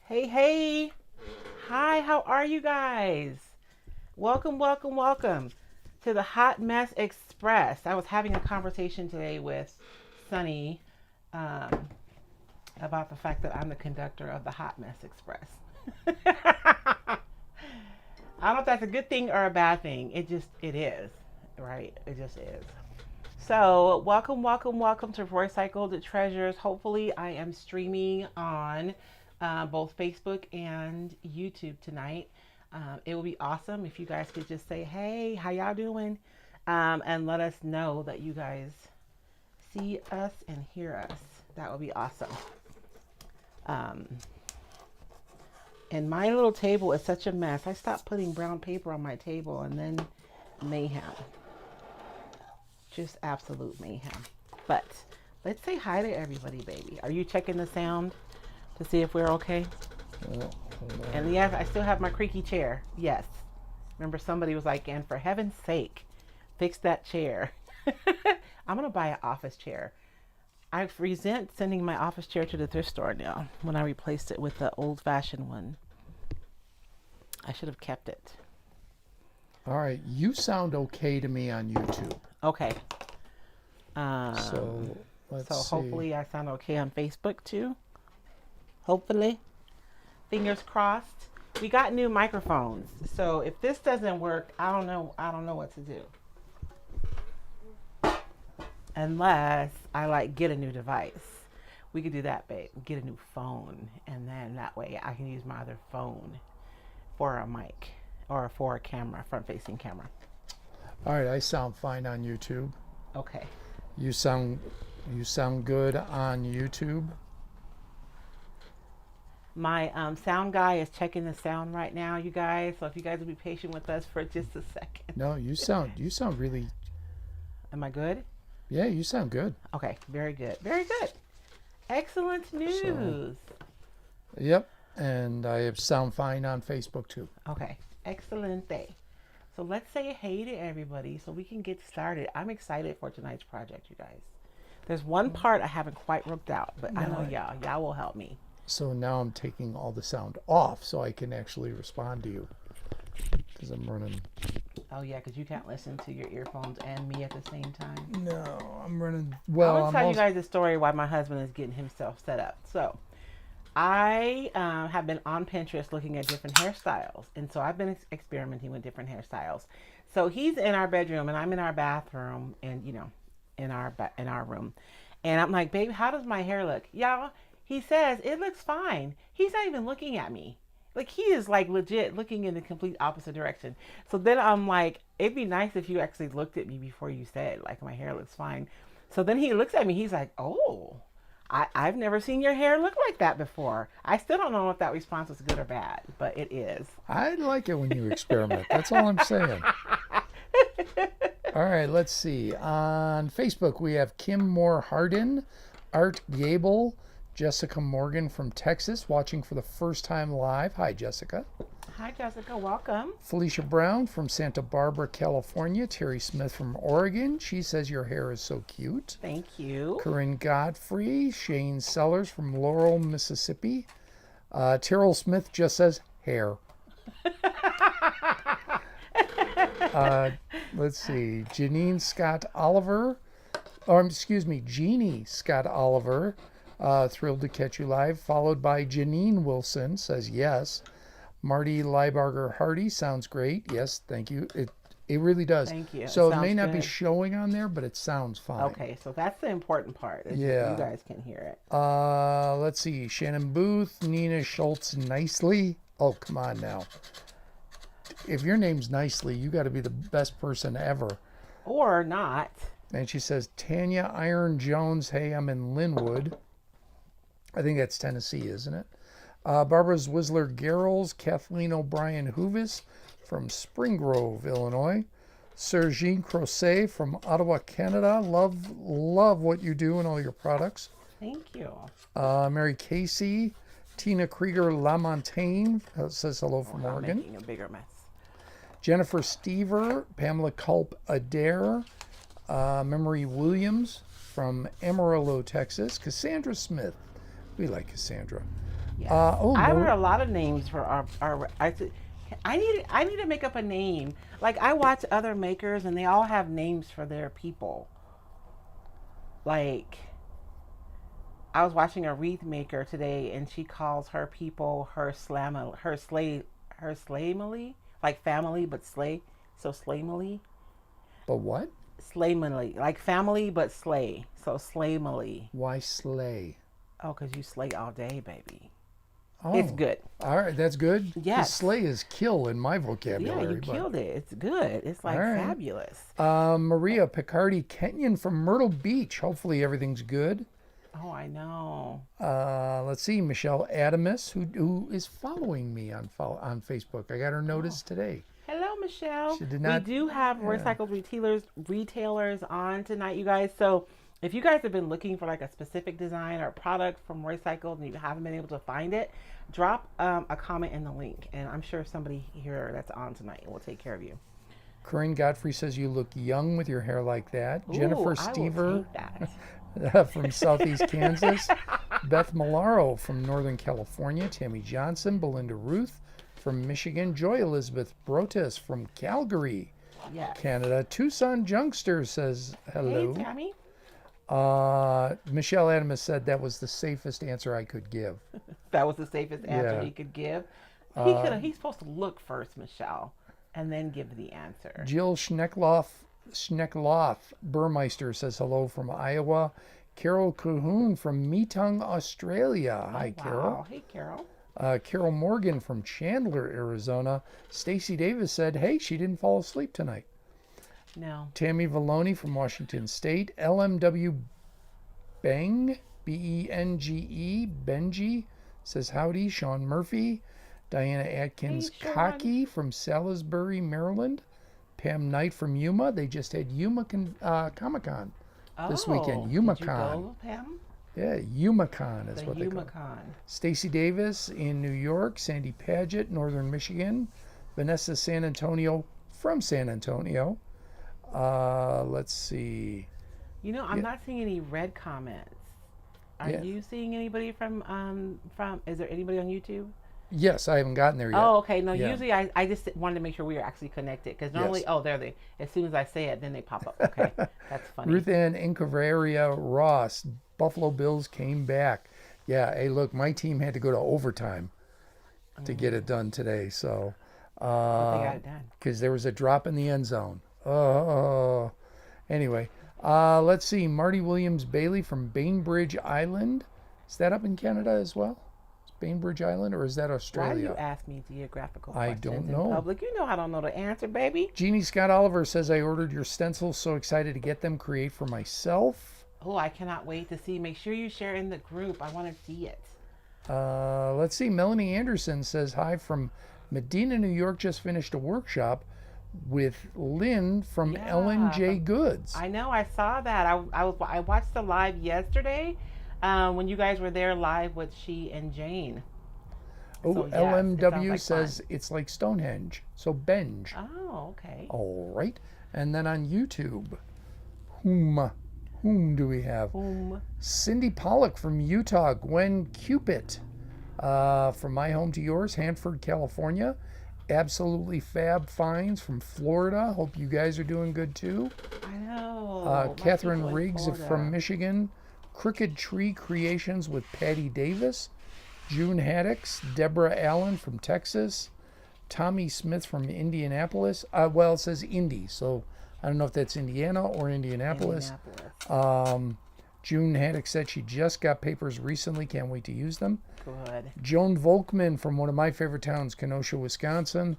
Hey, hey. Hi, how are you guys? Welcome, welcome, welcome to the Hot Mess Express. I was having a conversation today with Sunny um, about the fact that I'm the conductor of the Hot Mess Express. I don't know if that's a good thing or a bad thing. It is, right? It just is. So, welcome, welcome, welcome to Recycled Treasures. Hopefully, I am streaming on both Facebook and YouTube tonight. It would be awesome if you guys could just say, "Hey, how y'all doing?" And let us know that you guys see us and hear us. That would be awesome. Um, and my little table is such a mess. I stopped putting brown paper on my table, and then mayhem. Just absolute mayhem. But let's say hi to everybody, baby. Are you checking the sound to see if we're okay? Oh, And yes, I still have my creaky chair. Yes. Remember, somebody was like, and for heaven's sake, fix that chair. I'm going to buy an office chair. I resent sending my office chair to the thrift store now when I replaced it with the old fashioned one. I should have kept it. all right. You sound okay to me on YouTube. Okay. So let's So see. hopefully I sound okay on Facebook too. Hopefully. Fingers crossed. We got new microphones. So if this doesn't work, I don't know. I don't know what to do. Unless I like get a new device. We could do that, babe. Get a new phone. And then that way I can use my other phone for a mic or for a camera, front facing camera. All right, I sound fine on YouTube. Okay. You sound good on YouTube. My sound guy is checking the sound right now, you guys. So if you guys will be patient with us for just a second. No, you sound really. Am I good? Yeah, you sound good. Okay, very good. Very good. Excellent news. Yep, and I sound fine on Facebook too. Okay, excellent day. So let's say hey to everybody so we can get started. I'm excited for tonight's project, you guys. There's one part I haven't quite worked out, but I know y'all will help me. So now I'm taking all the sound off so I can actually respond to you because I'm running. Oh yeah, because you can't listen to your earphones and me at the same time. No, I'm running. I Well, want I'm to tell you also. guys a story why my husband is getting himself set up. So I have been on Pinterest looking at different hairstyles, and so I've been experimenting with different hairstyles. So he's in our bedroom, and I'm in our bathroom, and in our room, and I'm like, babe, how does my hair look, y'all? He says it looks fine. He's not even looking at me. Like he is like legit looking in the complete opposite direction. So then I'm like, it'd be nice if you actually looked at me before you said like my hair looks fine. So then he looks at me. He's like, oh, I've never seen your hair look like that before. I still don't know if that response was good or bad, but it is. I like it when you experiment. That's all I'm saying. All right, let's see. On Facebook, we have Kim Moore Hardin, Art Gable, Jessica Morgan from Texas, watching for the first time live. Hi, Jessica. Hi, Jessica. Welcome. Felicia Brown from Santa Barbara, California. Terry Smith from Oregon. She says your hair is so cute. Thank you. Corinne Godfrey. Shane Sellers from Laurel, Mississippi. Terrell Smith just says hair. Let's see. Janine Scott Oliver. Or excuse me, Jeannie Scott Oliver. Thrilled to catch you live. Followed by Janine Wilson says yes. Marty Leibarger Hardy sounds great. Yes, thank you. It really does. Thank you. So It it may sounds not be good. showing on there, but it sounds fine. Okay, so that's the important part. Is Yeah. You guys can hear it. Let's see. Shannon Booth, Nina Schultz Nicely. Oh, come on now. If your name's Nicely, you got to be the best person ever. Or not. And she says, Tanya Iron Jones, hey, I'm in Linwood. I think that's Tennessee, isn't it? Barbara Whistler Garrels, Kathleen O'Brien Hoovis from Spring Grove, Illinois. Sergine Crosset from Ottawa, Canada. Love what you do and all your products. Thank you. Mary Casey, Tina Krieger Lamontagne says hello from I'm Oregon. making a bigger mess. Jennifer Stever, Pamela Culp Adair, Memory Williams from Amarillo, Texas. Cassandra Smith. We like Cassandra. Yes. Oh, I've heard a lot of names for our I need to make up a name. Like I watch other makers and they all have names for their people. Like I was watching a wreath maker today and she calls her people her slamily, like family but slay. So slamily. but what? Slamily. Like family but slay. So slamily. Why slay? Oh, because you slay all day, baby. It's Oh, good. all right, that's good. 'Cause Yes. slay is kill in my Yeah, vocabulary. you killed it. It's good. It's like All right. fabulous. Maria Picardi Kenyon from Myrtle Beach. Hopefully everything's good. Oh, I know. Let's see, Michelle Adamus, who is following me on Facebook. I got her notice today. Hello, Michelle. She did not- We do have recycled retailers on tonight, you guys. So if you guys have been looking for like a specific design or product from recycled and you haven't been able to find it, drop a comment in the link, and I'm sure somebody here that's on tonight will take care of you. Corinne Godfrey says you look young with your hair like that. Ooh, Jennifer I will Stever take that. from Southeast Kansas. Beth Malaro from Northern California. Tammy Johnson. Belinda Ruth from Michigan. Joy Elizabeth Brotis from Calgary, Yes. Canada. Tucson Junkster says hello. Hey, Tammy. Michelle Adamus said that was the safest answer I could give. That was the safest answer Yeah. he could give. He's supposed to look first, Michelle, and then give the answer. Jill Schneckloff Burmeister says hello from Iowa. Carol Cahoon from Meetung, Australia. Hi, Wow. Carol. Hey, Carol. Carol Morgan from Chandler, Arizona. Stacy Davis said, hey, she didn't fall asleep tonight. No. Tammy Valoni from Washington State. LMW Beng, Benge, Benji says howdy. Sean Murphy. Diana Atkins Hey, Sean. Cocky from Salisbury, Maryland. Pam Knight from Yuma. They just had Yuma Comic-Con this weekend. Did you YumaCon. go, Pam? Yeah, YumaCon is The what they call it. YumaCon. Stacy Davis in New York. Sandy Paget, Northern Michigan. Vanessa San Antonio from San Antonio. Let's see. You know, I'm not seeing any red comments. Are Yeah. you seeing anybody from? Is there anybody on YouTube? Yes, I haven't gotten there yet. Oh, okay. No, Yeah. usually I just wanted to make sure we were actually connected because normally, Yes. oh, there they. As soon as I say it, then they pop up. Okay, that's funny. Ruth Ann Incaveria Ross, Buffalo Bills came back. Yeah, hey, look, my team had to go to overtime to get it done today. So, But they got it done. because there was a drop in the end zone. Oh, anyway, let's see. Marty Williams Bailey from Bainbridge Island. Is that up in Canada as well? Is Bainbridge Island, or is that Why do Australia? you ask me geographical I questions don't in know. public? You know I don't know the answer, baby. Jeannie Scott Oliver says, I ordered your stencils. So excited to get them. Create for myself. Oh, I cannot wait to see. Make sure you share in the group. I want to see it. Let's see. Melanie Anderson says, hi from Medina, New York. Just finished a workshop with Lynn from Yeah, Ellen J. Goods. I know. I saw that. I watched the live yesterday when you guys were there live with she and Jane. Oh, So, yes, it LMW sounds like says fun. it's like Stonehenge. So Benge. Oh, okay. All right. And then on YouTube, whom do we have? Cindy Pollock from Utah. Gwen Cupid from My Home to Yours, Hanford, California. Absolutely Fab Finds from Florida. Hope you guys are doing good too. I know. My Catherine people in Riggs Florida. from Michigan. Crooked Tree Creations with Patty Davis. June Haddix. Deborah Allen from Texas. Tommy Smith from Indianapolis. Well, it says Indy, so I don't know if that's Indiana or Indianapolis. June Haddix said she just got papers recently. Can't wait to use them. Good. Joan Volkman from one of my favorite towns, Kenosha, Wisconsin.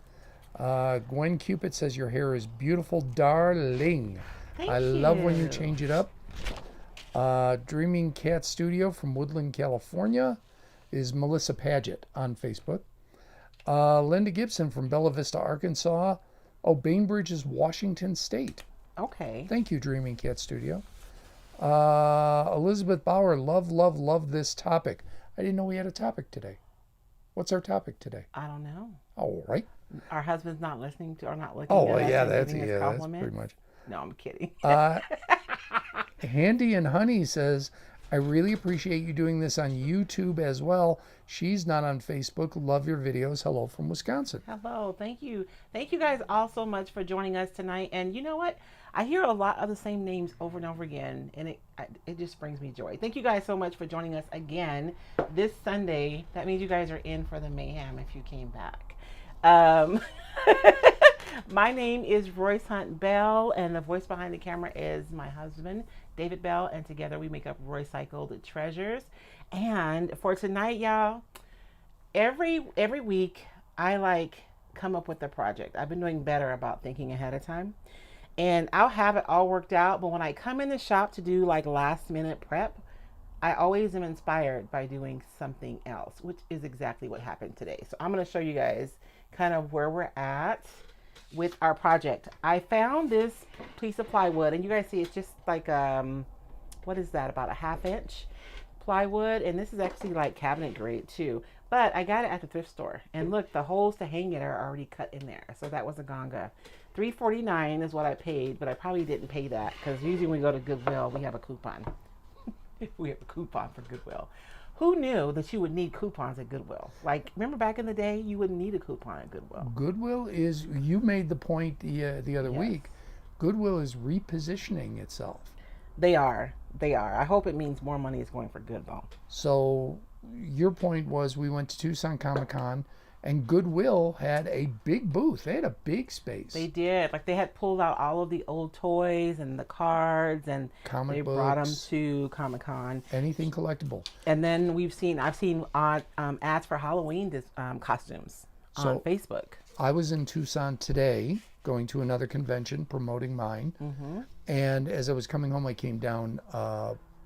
Gwen Cupid says your hair is beautiful, darling. Thank I love when you you. change it up. Dreaming Cat Studio from Woodland, California is Melissa Paget on Facebook. Linda Gibson from Bella Vista, Arkansas. Oh, Bainbridge is Washington State. Okay. Thank you, Dreaming Cat Studio. Elizabeth Bauer, love this topic. I didn't know we had a topic today. What's our topic today? I don't know. All right. Our husband's not listening to or not looking Oh, at well, us yeah, and that's giving us that's compliments. pretty much. No, I'm kidding. Handy and Honey says, I really appreciate you doing this on YouTube as well. She's not on Facebook. Love your videos. Hello from Wisconsin. Hello, thank you. Thank you guys all so much for joining us tonight. And you know what? I hear a lot of the same names over and over again, and it just brings me joy. Thank you guys so much for joining us again this Sunday. That means you guys are in for the mayhem if you came back. Um, my name is Royce Hunt Bell, and the voice behind the camera is my husband, David Bell, and together we make up Roycycled Treasures. And for tonight, y'all, every week I come up with a project. I've been doing better about thinking ahead of time. And I'll have it all worked out, but when I come in the shop to do like last minute prep, I always am inspired by doing something else, which is exactly what happened today. So I'm going to show you guys kind of where we're at with our project. I found this piece of plywood, and you guys see it's just like what is that, about a 1/2 inch plywood, and this is actually like cabinet grade too. But I got it at the thrift store, and look, the holes to hang it are already cut in there. So that was a ganga. $3.49 is what I paid, but I probably didn't pay that because usually when we go to Goodwill, we have a coupon. We have a coupon for Goodwill. Who knew that you would need coupons at Goodwill? Like, remember back in the day, you wouldn't need a coupon at Goodwill. Goodwill is, you made the point the other Yes. week, Goodwill is repositioning itself. They are. They are. I hope it means more money is going for good, though. So your point was we went to Tucson Comic Con and Goodwill had a big booth. They had a big space. They did. Like, they had pulled out all of the old toys and the cards, and Comic they brought them books, to Comic Con. anything collectible. And then I've seen ads for Halloween costumes on Facebook. I was in Tucson today going to another convention promoting mine. Mm-hmm. And as I was coming home, I came down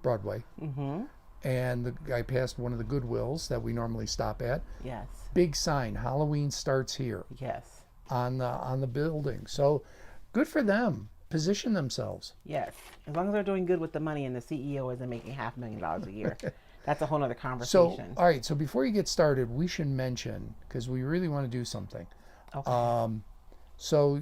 Broadway. Mm-hmm. And I passed one of the Goodwills that we normally stop at. Yes. Big sign, Halloween starts here Yes. on the building. So good for them. Position themselves. Yes. As long as they're doing good with the money and the CEO isn't making $500,000 a year. That's a whole nother So, conversation. all right. So before you get started, we should mention, because we really want to do something. Okay. So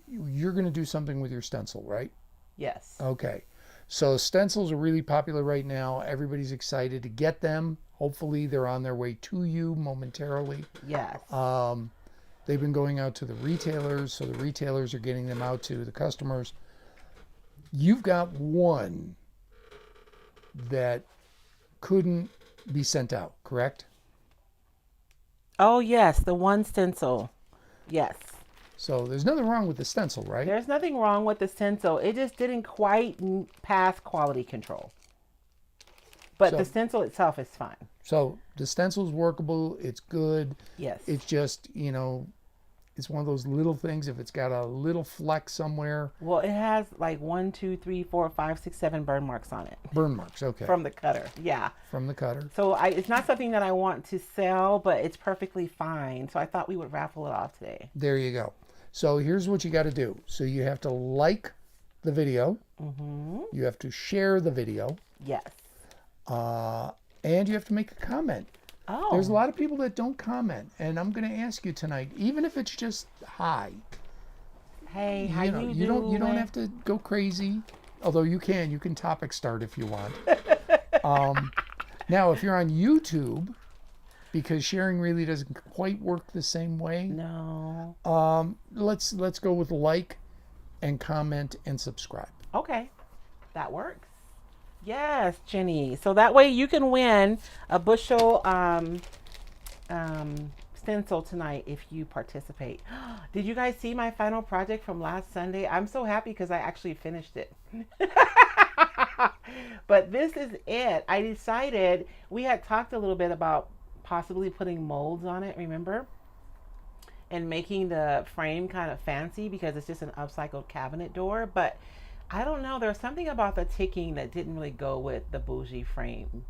you're going to do something with your stencil, right? Yes. Okay. So stencils are really popular right now. Everybody's excited to get them. Hopefully they're on their way to you momentarily. Yes. They've been going out to the retailers, so the retailers are getting them out to the customers. You've got one that couldn't be sent out, correct? Oh, yes. The one stencil. Yes. So there's nothing wrong with the stencil, right? There's nothing wrong with the stencil. It just didn't quite pass quality control. But So- the stencil itself is fine. So the stencil's workable. It's good. Yes. It's just, it's one of those little things. If it's got a little fleck somewhere, Well, it has like 1, 2, 3, 4, 5, 6, 7 burn marks on it burn marks. Okay. from the cutter. Yeah. From the cutter. So it's not something that I want to sell, but it's perfectly fine. So I thought we would raffle it off today. There you go. So here's what you got to do. So you have to like the video. Mm-hmm. You have to share the video. Yes. And you have to make a comment. Oh. There's a lot of people that don't comment. And I'm going to ask you tonight, even if it's just hi. Hey, how You don't have to go crazy. Although you can topic start if you want. Now, if you're on YouTube, because sharing really doesn't quite work the same way. No. Let's go with like and comment and subscribe. Okay. That works. Yes, Jenny. So that way you can win a bushel stencil tonight if you participate. Did you guys see my final project from last Sunday? I'm so happy because I actually finished it. But this is it. I decided, we had talked a little bit about possibly putting molds on it, remember? And making the frame kind of fancy because it's just an upcycled cabinet door. But I don't know, there's something about the ticking that didn't really go with the bougie frame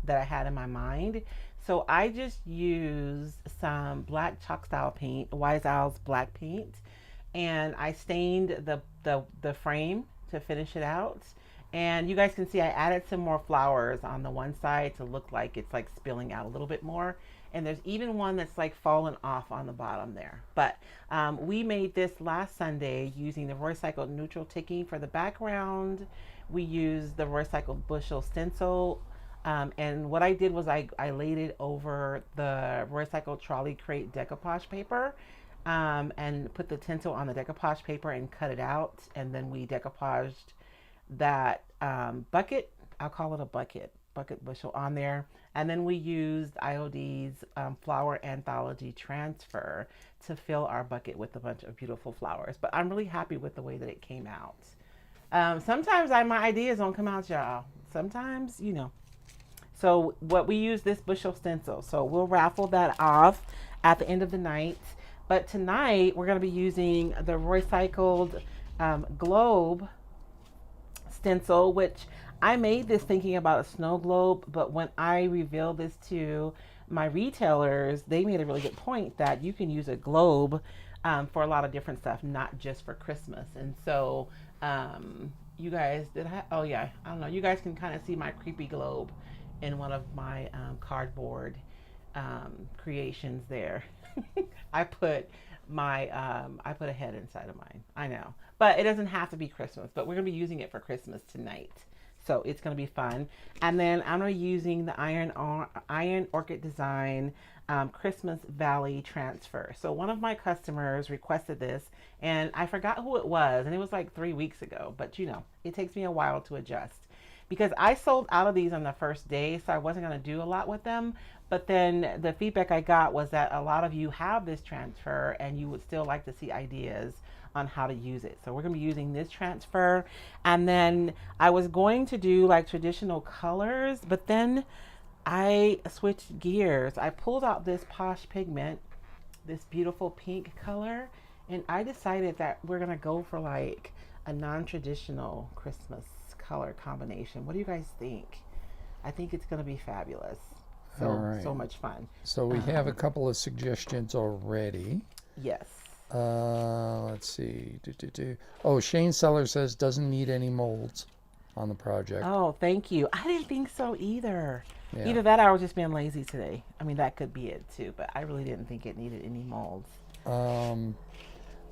that I had in my mind. So I just used some black chalk style paint, Wise Owl's black paint, and I stained the frame to finish it out. And you guys can see I added some more flowers on the one side to look like it's like spilling out a little bit more. And there's even one that's like fallen off on the bottom there. But we made this last Sunday using the recycled neutral ticking for the background. We used the recycled bushel stencil. And what I did was I laid it over the recycled trolley crate decoupage paper, and put the tinsel on the decoupage paper and cut it out. And then we decoupaged that bucket. I'll call it a bucket bushel on there. And then we used IOD's flower anthology transfer to fill our bucket with a bunch of beautiful flowers. But I'm really happy with the way that it came out. Sometimes my ideas don't come out, y'all. Sometimes, So what we use this bushel stencil. So we'll raffle that off at the end of the night. But tonight we're going to be using the recycled globe stencil, which I made this thinking about a snow globe, but when I revealed this to my retailers, they made a really good point that you can use a globe for a lot of different stuff, not just for Christmas. And so, you guys, oh yeah, I don't know. You guys can kind of see my creepy globe in one of my cardboard creations there. I put I put a head inside of mine. I know, but it doesn't have to be Christmas. But we're gonna be using it for Christmas tonight, so it's gonna be fun. And then I'm gonna be using the Iron Orchid Design Christmas Valley transfer. So one of my customers requested this, and I forgot who it was, and it was like 3 weeks ago. But it takes me a while to adjust because I sold out of these on the first day, so I wasn't going to do a lot with them. But then the feedback I got was that a lot of you have this transfer and you would still like to see ideas on how to use it. So we're going to be using this transfer. And then I was going to do like traditional colors, but then I switched gears. I pulled out this Posh Pigment, this beautiful pink color, and I decided that we're going to go for like a non-traditional Christmas color combination. What do you guys think? I think it's going to be fabulous. So, All right. So much fun. So we have a couple of suggestions already. Yes. Let's see. Oh, Shane Seller says doesn't need any molds on the project. Oh, thank you. I didn't think so either. Yeah. Either that or I was just being lazy today. I mean, that could be it too, but I really didn't think it needed any molds.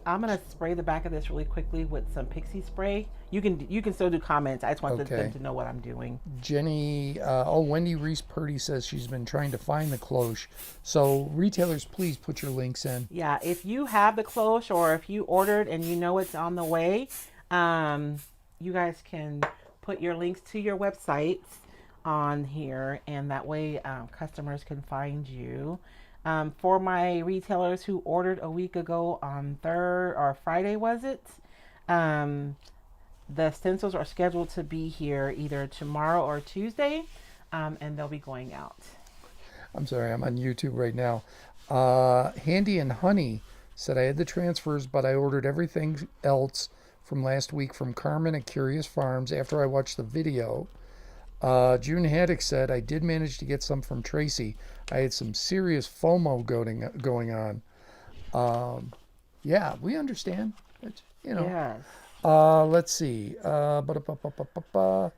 I'm gonna spray the back of this really quickly with some pixie spray. You can still do comments. I just want them to know what I'm doing. Jenny, Wendy Reese Purdy says she's been trying to find the cloche. So retailers, please put your links in. Yeah, if you have the cloche or if you ordered and you know it's on the way, you guys can put your links to your websites on here, and that way customers can find you. For my retailers who ordered a week ago on Friday, was it? The stencils are scheduled to be here either tomorrow or Tuesday, and they'll be going out. I'm sorry, I'm on YouTube right now. Handy and Honey said I had the transfers, but I ordered everything else from last week from Carmen at Curious Farms after I watched the video. June Haddock said I did manage to get some from Tracy. I had some serious FOMO going on. Yeah, we understand. Yes. Let's see. Sorry.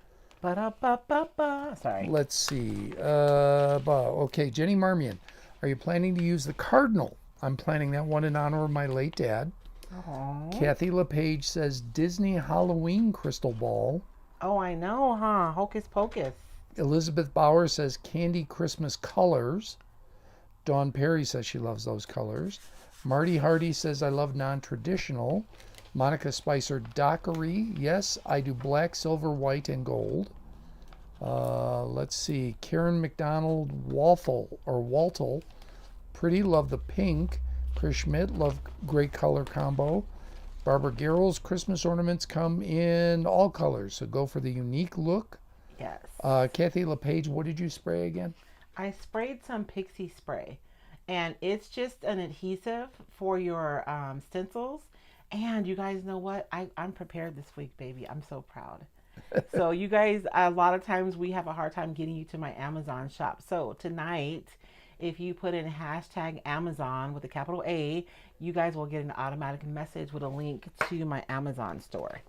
Let's see. Okay, Jenny Marmion. Are you planning to use the Cardinal? I'm planning that one in honor of my late dad. Aww. Kathy LePage says Disney Halloween crystal ball. Oh, I know, huh? Hocus Pocus. Elizabeth Bauer says candy Christmas colors. Dawn Perry says she loves those colors. Marty Hardy says I love non-traditional. Monica Spicer Dockery. Yes, I do black, silver, white, and gold. Let's see. Karen McDonald Waltle. Pretty, love the pink. Chris Schmidt, love great color combo. Barbara Garrels, Christmas ornaments come in all colors, so go for the unique look. Yes. Kathy LePage, what did you spray again? I sprayed some pixie spray, and it's just an adhesive for your stencils. And you guys know what? I'm prepared this week, baby. I'm so proud. So you guys, a lot of times we have a hard time getting you to my Amazon shop. So tonight, if you put in hashtag Amazon with a capital A, you guys will get an automatic message with a link to my Amazon store.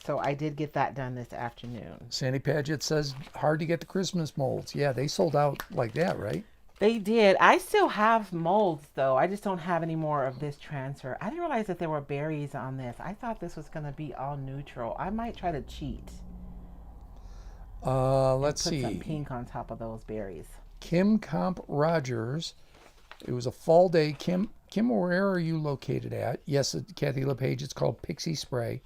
So I did get that done this afternoon. Sandy Paget says hard to get the Christmas molds. Yeah, they sold out like that, right? They did. I still have molds though. I just don't have any more of this transfer. I didn't realize that there were berries on this. I thought this was going to be all neutral. I might try to cheat Let's and put some see. pink on top of those berries. Kim Comp Rogers. It was a fall day. Kim, where are you located at? Yes, Kathy LePage. It's called Pixie Spray.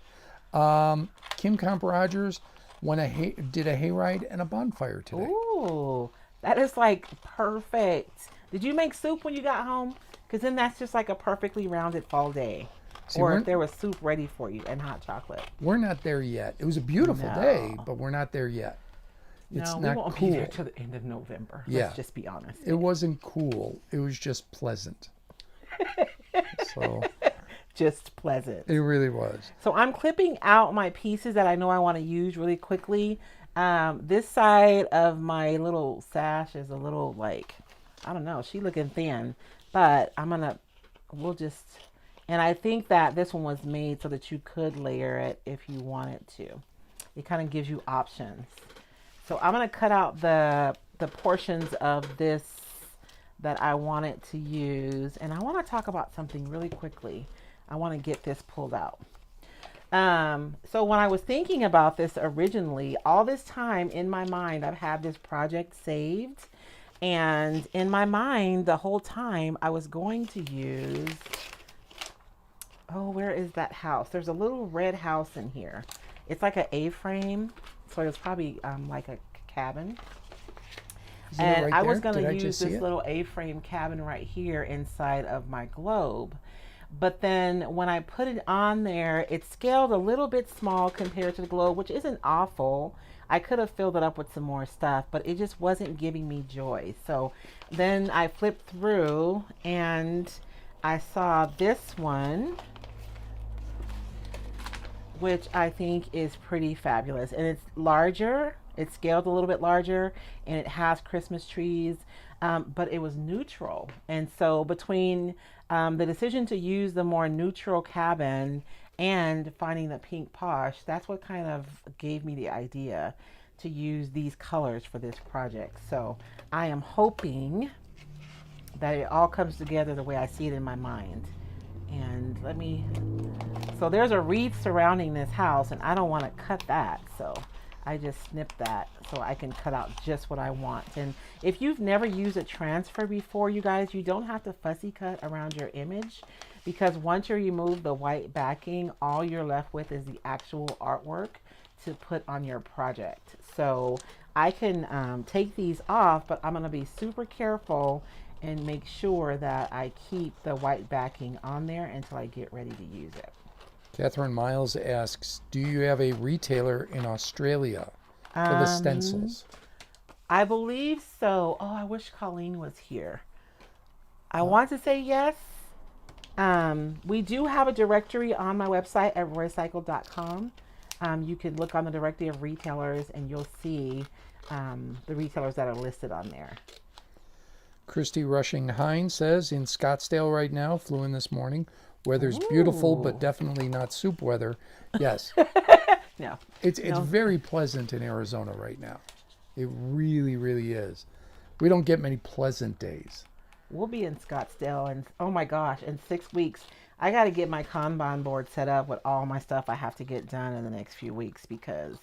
Kim Comp Rogers did a hayride and a bonfire today. Ooh, that is like perfect. Did you make soup when you got home? Because then that's just like a perfectly rounded fall day. See, or if there was soup ready for you and hot chocolate. We're not there yet. It was a beautiful day, but we're not there yet. It's no, not we won't cool. be there till the end of November. Yeah. Let's just be honest. It wasn't cool. It was just pleasant. So just pleasant. it really was. So I'm clipping out my pieces that I know I want to use really quickly. This side of my little sash is a little like, I don't know, she looking thin, but we'll just, and I think that this one was made so that you could layer it if you wanted to. It kind of gives you options. So I'm going to cut out the portions of this that I wanted to use. And I want to talk about something really quickly. I want to get this pulled out. So when I was thinking about this originally, all this time in my mind, I've had this project saved. And in my mind, the whole time I was going to use, oh, where is that house? There's a little red house in here. It's like an A-frame. So it's probably like a cabin. And I was going to use this little A-frame cabin right here inside of my globe. But then when I put it on there, it scaled a little bit small compared to the globe, which isn't awful. I could have filled it up with some more stuff, but it just wasn't giving me joy. So then I flipped through and I saw this one, which I think is pretty fabulous. And it's larger, it's scaled a little bit larger, and it has Christmas trees, but it was neutral. And so between the decision to use the more neutral cabin and finding the pink posh, that's what kind of gave me the idea to use these colors for this project. So I am hoping that it all comes together the way I see it in my mind. And so there's a wreath surrounding this house, and I don't want to cut that. So I just snipped that so I can cut out just what I want. And if you've never used a transfer before, you guys, you don't have to fussy cut around your image, because once you remove the white backing, all you're left with is the actual artwork to put on your project. So I can take these off, but I'm going to be super careful and make sure that I keep the white backing on there until I get ready to use it. Catherine Miles asks, do you have a retailer in Australia for the stencils? I believe so. Oh, I wish Colleen was here. I want to say yes. We do have a directory on my website at roycycle.com. You can look on the directory of retailers and you'll see the retailers that are listed on there. Christy Rushing Hines says, in Scottsdale right now, flew in this morning. Weather's beautiful, but definitely not soup weather. Yes. No. It's very pleasant in Arizona right now. It really, really is. We don't get many pleasant days. We'll be in Scottsdale, and oh my gosh, in 6 weeks, I got to get my Kanban board set up with all my stuff I have to get done in the next few weeks because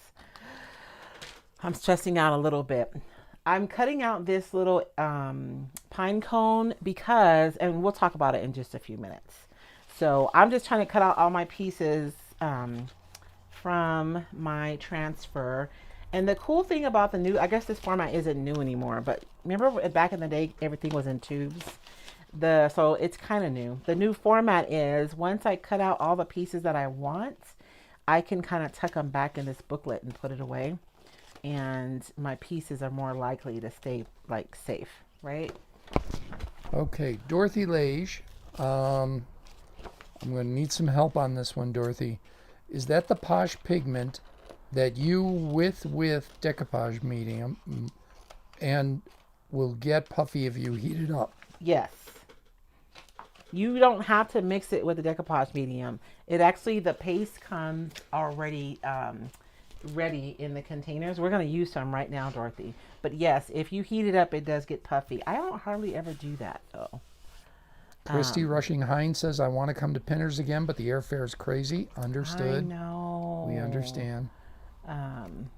I'm stressing out a little bit. I'm cutting out this little pine cone because, and we'll talk about it in just a few minutes. So I'm just trying to cut out all my pieces from my transfer. And the cool thing about the new, I guess this format isn't new anymore, but remember back in the day, everything was in tubes. So it's kind of new. The new format is once I cut out all the pieces that I want, I can kind of tuck them back in this booklet and put it away. And my pieces are more likely to stay like safe, right? Okay, Dorothy Lage. I'm going to need some help on this one, Dorothy. Is that the Posh pigment that you with decoupage medium and will get puffy if you heat it up? Yes. You don't have to mix it with the decoupage medium. It actually, the paste comes already ready in the containers. We're going to use some right now, Dorothy. But yes, if you heat it up, it does get puffy. I don't hardly ever do that though. Christy Rushing Hines says, I want to come to Pinners again, but the airfare is crazy. I Understood. know. We understand. Um,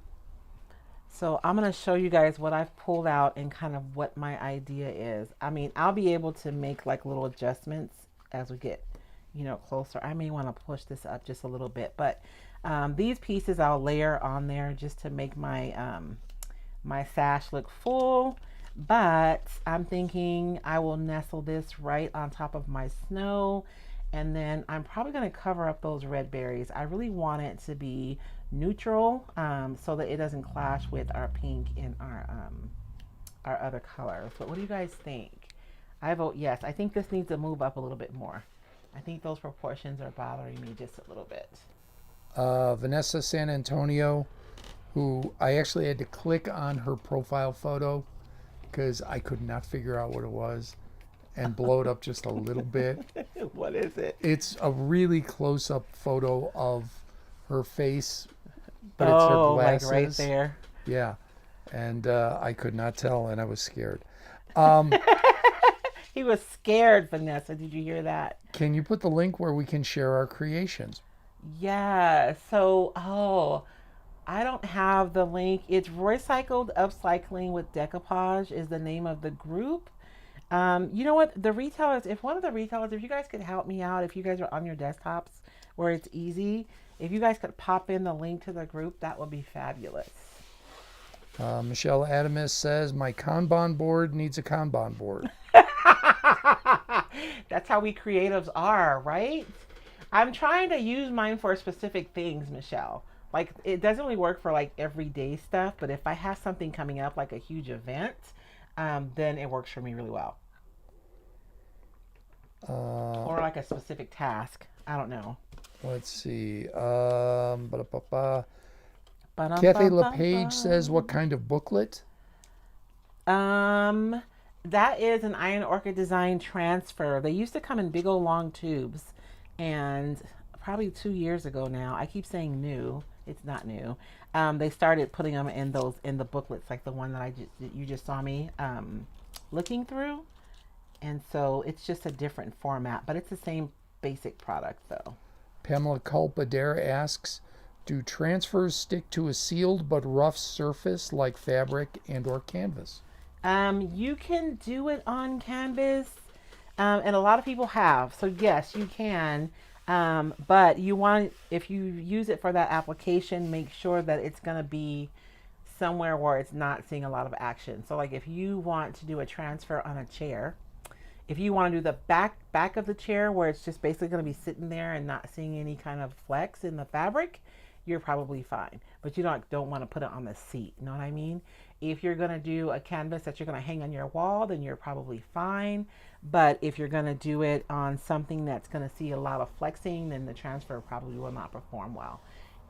so I'm going to show you guys what I've pulled out and kind of what my idea is. I mean, I'll be able to make like little adjustments as we get, closer. I may want to push this up just a little bit, but these pieces I'll layer on there just to make my sash look full. But I'm thinking I will nestle this right on top of my snow, and then I'm probably going to cover up those red berries. I really want it to be neutral, so that it doesn't clash with our pink and our other colors. But what do you guys think? I vote yes. I think this needs to move up a little bit more. I think those proportions are bothering me just a little bit. Vanessa San Antonio, who I actually had to click on her profile photo because I could not figure out what it was, and blow it up just a little bit. What is it? It's a really close-up photo of her face, but it's her glasses. Like right there. Yeah, and I could not tell, and I was scared. He was scared, Vanessa. Did you hear that? Can you put the link where we can share our creations? Yeah. So, I don't have the link. It's Recycled Upcycling with Decoupage is the name of the group. You know what? The retailers, if one of the retailers, if you guys could help me out, if you guys are on your desktops where it's easy, if you guys could pop in the link to the group, that would be fabulous. Michelle Adamus says, my Kanban board needs a Kanban board. That's how we creatives are, right? I'm trying to use mine for specific things, Michelle. Like, it doesn't really work for like everyday stuff, but if I have something coming up, like a huge event, then it works for me really well. Or like a specific task. I don't know. Let's see. Kathy LePage says, what kind of booklet? That is an Iron Orchid Design transfer. They used to come in big old long tubes, and probably 2 years ago now. I keep saying new. It's not new. They started putting them in the booklets, like the one that you just saw me looking through, and so it's just a different format, but it's the same basic product though. Pamela Culpadera asks, do transfers stick to a sealed but rough surface like fabric and or canvas? You can do it on canvas, and a lot of people have. So yes, you can. But if you use it for that application, make sure that it's going to be somewhere where it's not seeing a lot of action. So like if you want to do a transfer on a chair, if you want to do the back of the chair where it's just basically going to be sitting there and not seeing any kind of flex in the fabric, you're probably fine. But you don't want to put it on the seat. You know what I mean? If you're going to do a canvas that you're going to hang on your wall, then you're probably fine. But if you're going to do it on something that's going to see a lot of flexing, then the transfer probably will not perform well.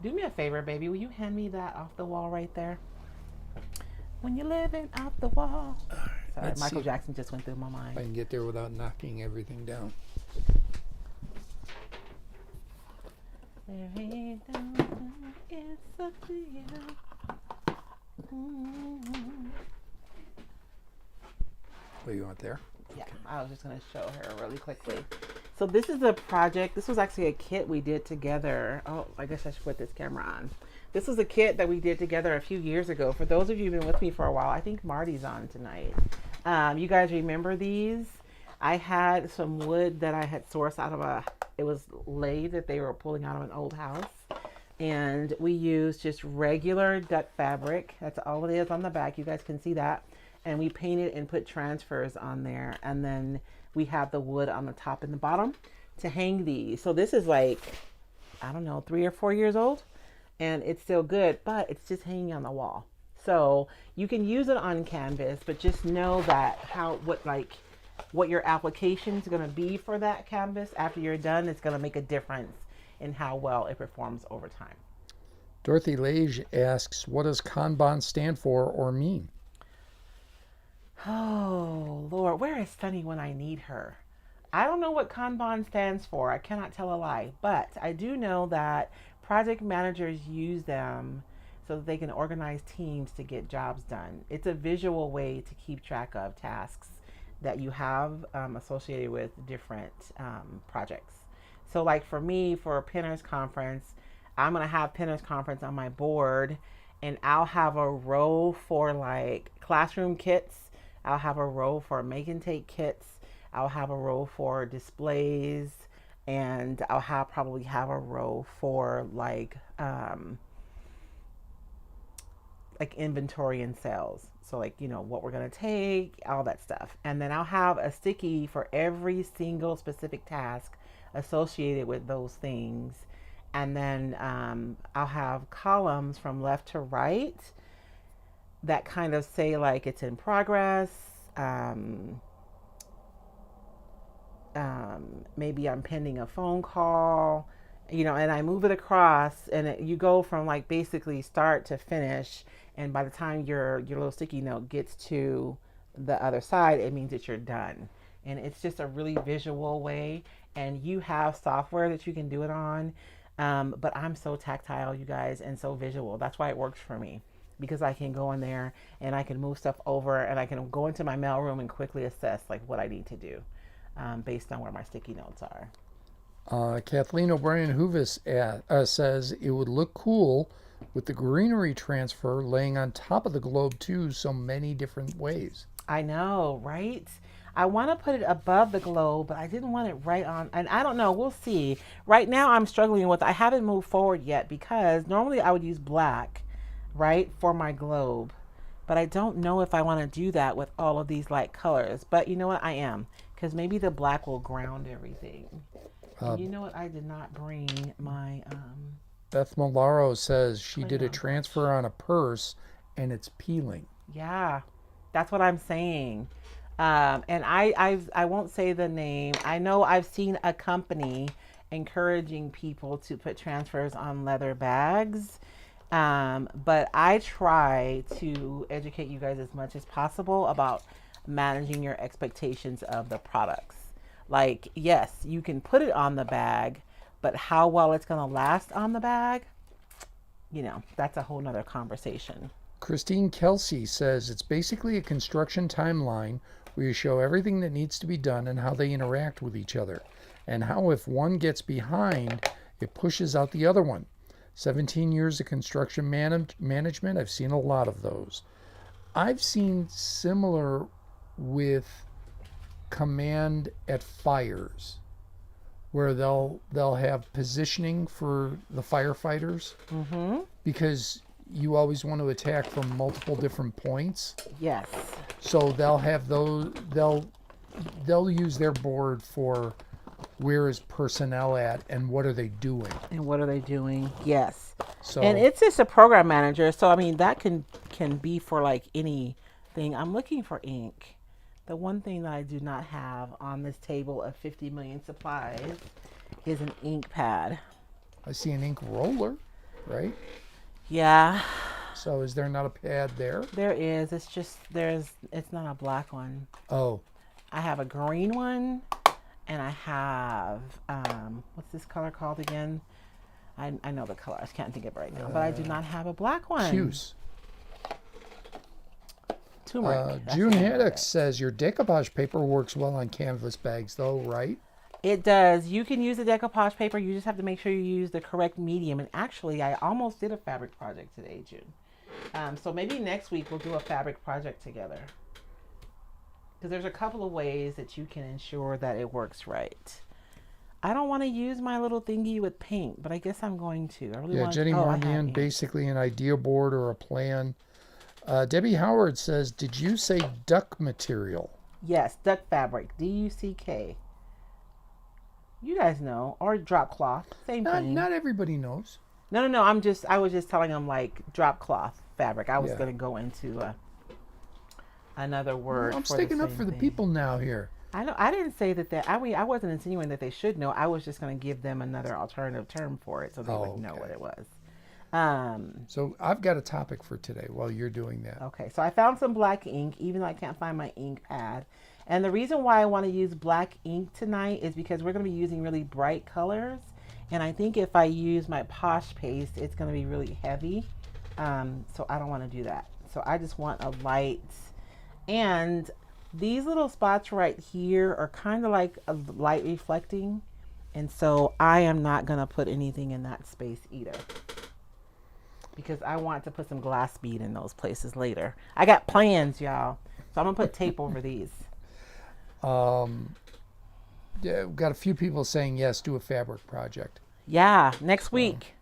Do me a favor, baby. Will you hand me that off the wall right there? When you're living off the wall. Sorry, Michael Jackson just went through my mind. If I can get there without knocking everything down. There ain't no it's up to you. What do you want there? Yeah, I was just going to show her really quickly. So this is a project. This was actually a kit we did together. Oh, I guess I should put this camera on. This was a kit that we did together a few years ago. For those of you who've been with me for a while, I think Marty's on tonight. You guys remember these? I had some wood that I had sourced out of it was laid that they were pulling out of an old house. And we used just regular duck fabric. That's all it is on the back. You guys can see that. And we painted and put transfers on there. And then we have the wood on the top and the bottom to hang these. So this is like, I don't know, 3 or 4 years old. And it's still good, but it's just hanging on the wall. So you can use it on canvas, but just know that what your application is going to be for that canvas after you're done is going to make a difference in how well it performs over time. Dorothy Lage asks, what does Kanban stand for or mean? Oh, Lord, where is Sunny when I need her? I don't know what Kanban stands for. I cannot tell a lie. But I do know that project managers use them so that they can organize teams to get jobs done. It's a visual way to keep track of tasks that you have associated with different projects. So, like for me, for a Pinners Conference, I'm going to have Pinners Conference on my board, and I'll have a row for like classroom kits. I'll have a row for make and take kits. I'll have a row for displays, and I'll have probably have a row for like inventory and sales. So like, what we're going to take, all that stuff. And then I'll have a sticky for every single specific task associated with those things. And then I'll have columns from left to right that kind of say like it's in progress. Um, Maybe I'm pending a phone call, and I move it across, and you go from like basically start to finish. And by the time your little sticky note gets to the other side, it means that you're done. And it's just a really visual way. And you have software that you can do it on. But I'm so tactile, you guys, and so visual. That's why it works for me, because I can go in there and I can move stuff over, and I can go into my mailroom and quickly assess like what I need to do based on where my sticky notes are. Kathleen O'Brien Hoovis says it would look cool with the greenery transfer laying on top of the globe too, so many different ways. I know, right? I want to put it above the globe, but I didn't want it right on. And I don't know. We'll see. Right now, I'm struggling with. I haven't moved forward yet because normally I would use black, right, for my globe. But I don't know if I want to do that with all of these light colors. But you know what? I am, because maybe the black will ground everything. And you know what? I did not bring my. Beth Malaro says she did a on transfer on a purse and it's peeling. Yeah, that's what I'm saying. And I won't say the name. I know I've seen a company encouraging people to put transfers on leather bags. But I try to educate you guys as much as possible about managing your expectations of the products. Like, yes, you can put it on the bag, but how well it's going to last on the bag, that's a whole nother conversation. Christine Kelsey says it's basically a construction timeline where you show everything that needs to be done and how they interact with each other, and how if one gets behind, it pushes out the other one. 17 years of construction management, I've seen a lot of those. I've seen similar with command at fires, where they'll have positioning for the firefighters, because you always want to attack from multiple different points. Yes. So they'll have those. They'll use their board for where is personnel at and what are they doing. Yes. So, and it's just a program manager, so I mean that can be for like anything. I'm looking for ink. The one thing that I do not have on this table of 50 million supplies is an ink pad. I see an ink roller, right? Yeah. So is there not a pad there? There is. It's just it's not a black one. Oh. I have a green one, and I have what's this color called again? I know the color. I can't think of it right now, but I do not have a black one. Puce. Turmeric. June Haddock says your decoupage paper works well on canvas bags, though, right? It does. You can use the decoupage paper. You just have to make sure you use the correct medium. And actually, I almost did a fabric project today, June. So maybe next week we'll do a fabric project together. Because there's a couple of ways that you can ensure that it works right. I don't want to use my little thingy with paint, but I guess I'm going to. I really want Jenny to. Marmion, basically an idea board or a plan. Debbie Howard says, did you say duck material? Yes, duck fabric. DUCK. You guys know. Or drop cloth. Same thing. Not everybody knows. No. I was just telling them like drop cloth fabric. I was going to go into another word. I'm sticking up for the people now here. I know. I didn't say that. I wasn't insinuating that they should know. I was just going to give them another alternative term for it so they would know what it was. So I've got a topic for today while you're doing that. Okay, so I found some black ink, even though I can't find my ink pad. And the reason why I want to use black ink tonight is because we're going to be using really bright colors. And I think if I use my Posh paste, it's going to be really heavy. So I don't want to do that. So I just want a light. And these little spots right here are kind of like a light reflecting. And so I am not going to put anything in that space either, because I want to put some glass bead in those places later. I got plans, y'all. So I'm going to put tape over these. Yeah, we've got a few people saying yes, do a fabric project. Yeah, next week.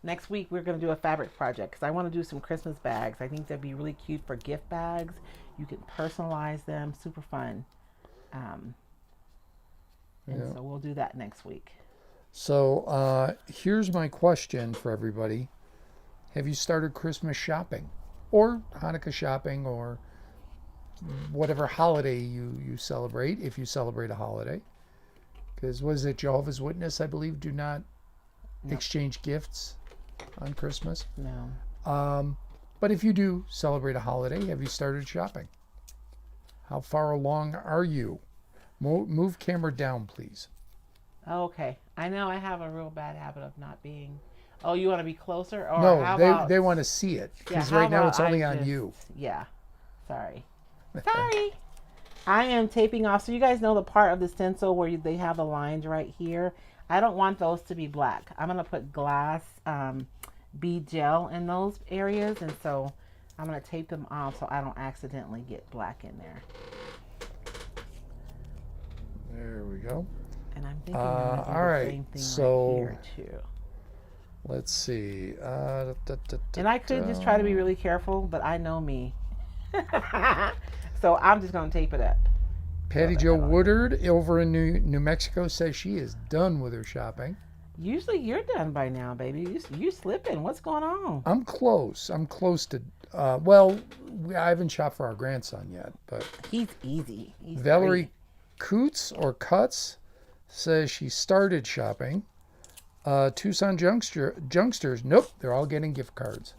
Next week we're going to do a fabric project because I want to do some Christmas bags. I think they'd be really cute for gift bags. You can personalize them. Super fun. So we'll do that next week. So here's my question for everybody. Have you started Christmas shopping or Hanukkah shopping or whatever holiday you celebrate, if you celebrate a holiday? Because was it Jehovah's Witness, I believe, do not exchange gifts on Christmas? No. But if you do celebrate a holiday, have you started shopping? How far along are you? Move camera down, please. Okay. I know I have a real bad habit of not being. Oh, you want to be closer? Or No, how about, they want to see it. yeah, Because how right now about it's only I on just- you. Yeah. Sorry. Sorry. I am taping off. So you guys know the part of the stencil where they have the lines right here. I don't want those to be black. I'm going to put glass bead gel in those areas. And so I'm going to tape them off so I don't accidentally get black in there. There we go. And I'm thinking I'm going to do all the right, same thing so- right here too. Let's see. And I could just try to be really careful, but I know me. So I'm just going to tape it up. Patty Jo Woodard over in New Mexico says she is done with her shopping. Usually you're done by now, baby. You slipping. What's going on? I'm close. I'm close to. Well, I haven't shopped for our grandson yet, but He's easy. He's Valerie great. Coots or Cuts says she started shopping. Tucson Junksters, nope, they're all getting gift cards.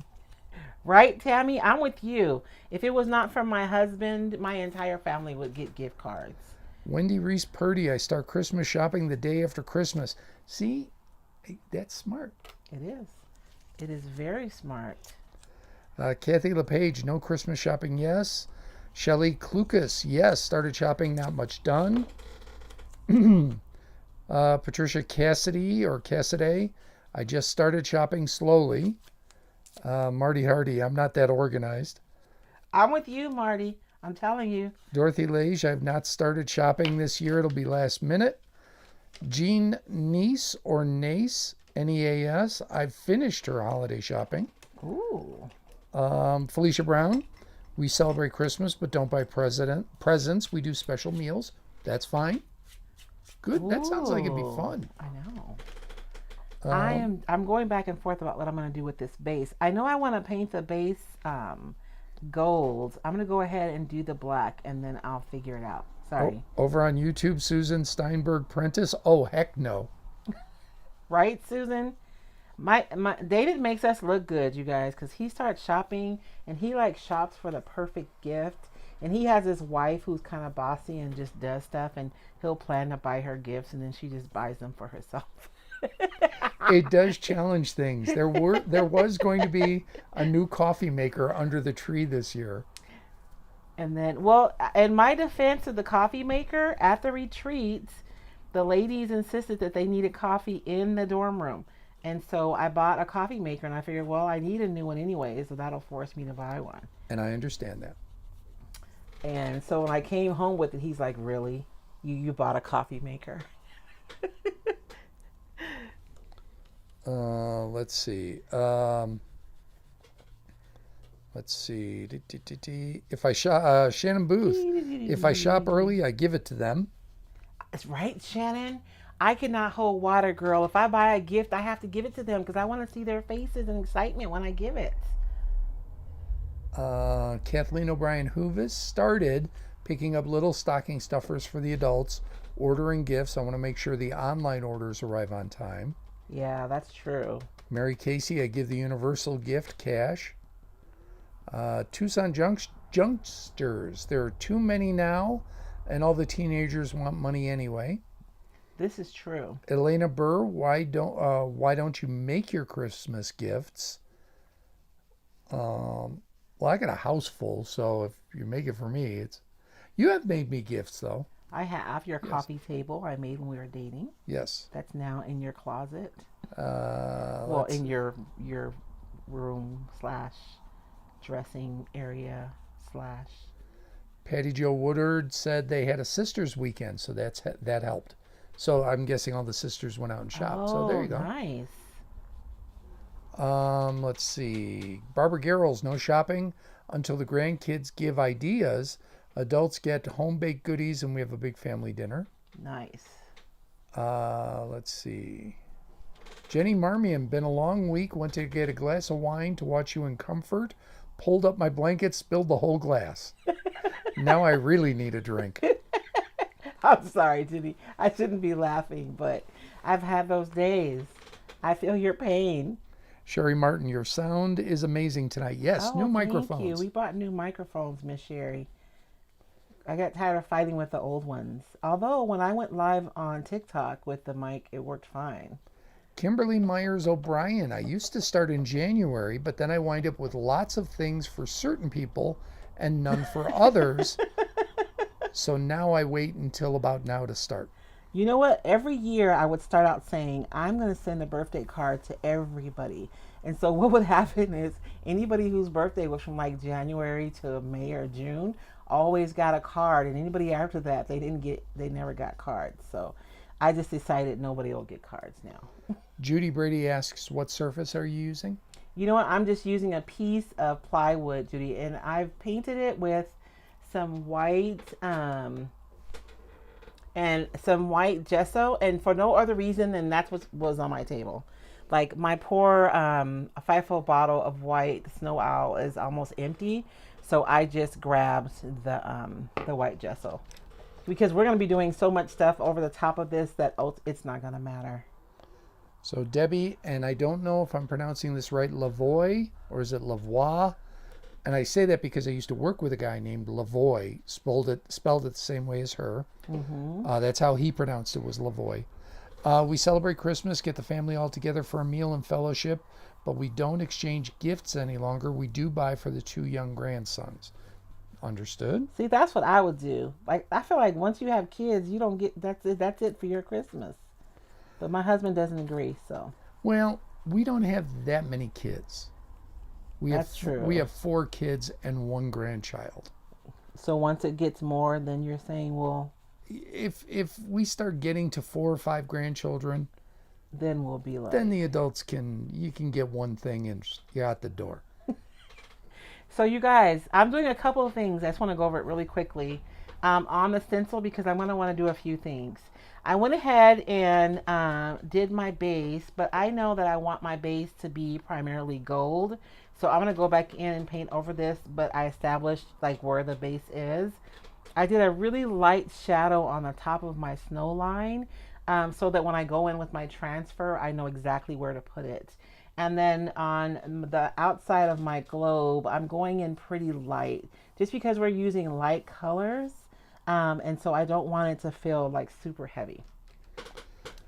Right, Tammy? I'm with you. If it was not for my husband, my entire family would get gift cards. Wendy Reese Purdy, I start Christmas shopping the day after Christmas. See, that's smart. It is. It is very smart. Kathy LePage, no Christmas shopping, yes. Shelly Klukas, yes, started shopping, not much done. Patricia Cassidy or Cassidy, I just started shopping slowly. Marty Hardy, I'm not that organized. I'm with you, Marty. I'm telling you. Dorothy Lage, I've not started shopping this year. It'll be last minute. Jean Neese or Nace, Neas, I've finished her holiday shopping. Ooh. Felicia Brown, we celebrate Christmas but don't buy presents. We do special meals. That's fine. Good. That sounds like it'd be fun. I know. I'm going back and forth about what I'm going to do with this base. I know I want to paint the base gold. I'm going to go ahead and do the black, and then I'll figure it out. Sorry. Over on YouTube, Susan Steinberg Prentice. Oh, heck no. Right, Susan? My David makes us look good, you guys, because he starts shopping, and he like shops for the perfect gift. And he has his wife who's kind of bossy and just does stuff, and he'll plan to buy her gifts, and then she just buys them for herself. It does challenge things. There was going to be a new coffee maker under the tree this year. And then, well, in my defense of the coffee maker, at the retreats, the ladies insisted that they needed coffee in the dorm room. And so I bought a coffee maker, and I figured, well, I need a new one anyway, so that'll force me to buy one. And I understand that. And so when I came home with it, he's like, really? You bought a coffee maker? Let's see. If I shop, Shannon Booth, if I shop early, I give it to them. That's right, Shannon. I cannot hold water, girl. If I buy a gift, I have to give it to them because I want to see their faces and excitement when I give it. Kathleen O'Brien Hoovis started picking up little stocking stuffers for the adults, ordering gifts. I want to make sure the online orders arrive on time. Yeah, that's true. Mary Casey, I give the universal gift cash. Tucson Junksters, there are too many now. And all the teenagers want money anyway. This is true. Elena Burr, why don't you make your Christmas gifts? Well, I got a house full, so if you make it for me, you have made me gifts though. I have your Yes. coffee table I made when we were dating. Yes. That's now in your closet. Well, Let's in your room slash dressing area slash. Patty Joe Woodard said they had a sisters weekend, so that helped. So I'm guessing all the sisters went out and shopped. So there you go. Nice. Let's see. Barbara Garrels, no shopping until the grandkids give ideas. Adults get home baked goodies, and we have a big family dinner. Nice. Let's see. Jenny Marmion, been a long week. Went to get a glass of wine to watch you in comfort. Pulled up my blanket, spilled the whole glass. Now I really need a drink. I'm sorry, Judy. I shouldn't be laughing, but I've had those days. I feel your pain. Sherry Martin, your sound is amazing tonight. Yes, new microphones. Thank you. We bought new microphones, Miss Sherry. I got tired of fighting with the old ones. Although when I went live on TikTok with the mic, it worked fine. Kimberly Myers O'Brien, I used to start in January, but then I wind up with lots of things for certain people and none for others. So now I wait until about now to start. You know what? Every year I would start out saying, I'm going to send a birthday card to everybody. And so what would happen is anybody whose birthday was from like January to May or June always got a card. And anybody after that, they never got cards. So I just decided nobody will get cards now. Judy Brady asks, what surface are you using? You know what? I'm just using a piece of plywood, Judy, and I've painted it with some white and some white gesso, and for no other reason than that's what was on my table. Like my poor 5-foot bottle of white Snow Owl is almost empty, so I just grabbed the white gesso because we're going to be doing so much stuff over the top of this that it's not going to matter. So Debbie, and I don't know if I'm pronouncing this right, Lavoie, or is it Lavoie? And I say that because I used to work with a guy named Lavoie, spelled it the same way as her. Mm-hmm. That's how he pronounced it, was Lavoie. We celebrate Christmas, get the family all together for a meal and fellowship, but we don't exchange gifts any longer. We do buy for the 2 young grandsons. Understood? See, that's what I would do. Like, I feel like once you have kids, you don't get that's it for your Christmas. But my husband doesn't agree, so. Well, we don't have that many kids. That's true. We have 4 kids and 1 grandchild. So once it gets more, then you're saying, well, If we start getting to 4 or 5 grandchildren, then we'll be like. then the adults you can get one thing and you're out the door. So you guys, I'm doing a couple of things. I just want to go over it really quickly on the stencil because I'm going to want to do a few things. I went ahead and did my base, but I know that I want my base to be primarily gold. So I'm going to go back in and paint over this, but I established like where the base is. I did a really light shadow on the top of my snow line so that when I go in with my transfer, I know exactly where to put it. And then on the outside of my globe, I'm going in pretty light just because we're using light colors. And so I don't want it to feel like super heavy.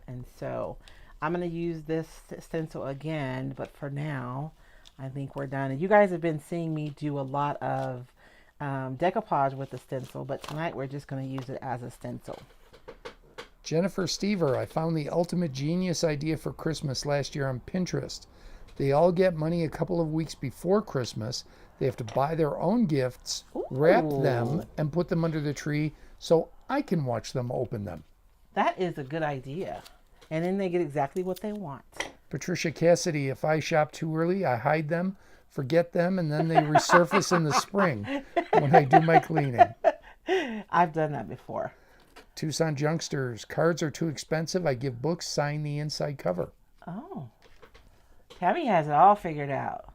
And so I'm going to use this stencil again, but for now, I think we're done. And you guys have been seeing me do a lot of decoupage with the stencil, but tonight we're just going to use it as a stencil. Jennifer Stever, I found the ultimate genius idea for Christmas last year on Pinterest. They all get money a couple of weeks before Christmas. They have to buy their own gifts, wrap them, and put them under the tree so I can watch them open them. That is a good idea. And then they get exactly what they want. Patricia Cassidy, if I shop too early, I hide them, forget them, and then they resurface in the spring when I do my cleaning. I've done that before. Tucson Youngsters, cards are too expensive. I give books, sign the inside cover. Oh. Tammy has it all figured out.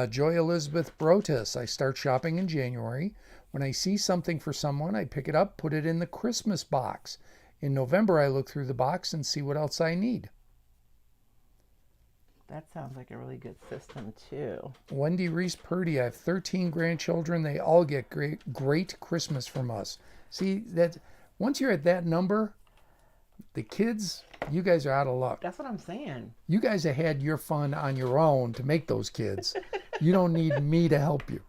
Joy Elizabeth Brotus, I start shopping in January. When I see something for someone, I pick it up, put it in the Christmas box. In November, I look through the box and see what else I need. That sounds like a really good system too. Wendy Reese Purdy, I have 13 grandchildren. They all get great Christmas from us. See, that once you're at that number, the kids, you guys are out of luck. That's what I'm saying. You guys have had your fun on your own to make those kids. You don't need me to help you.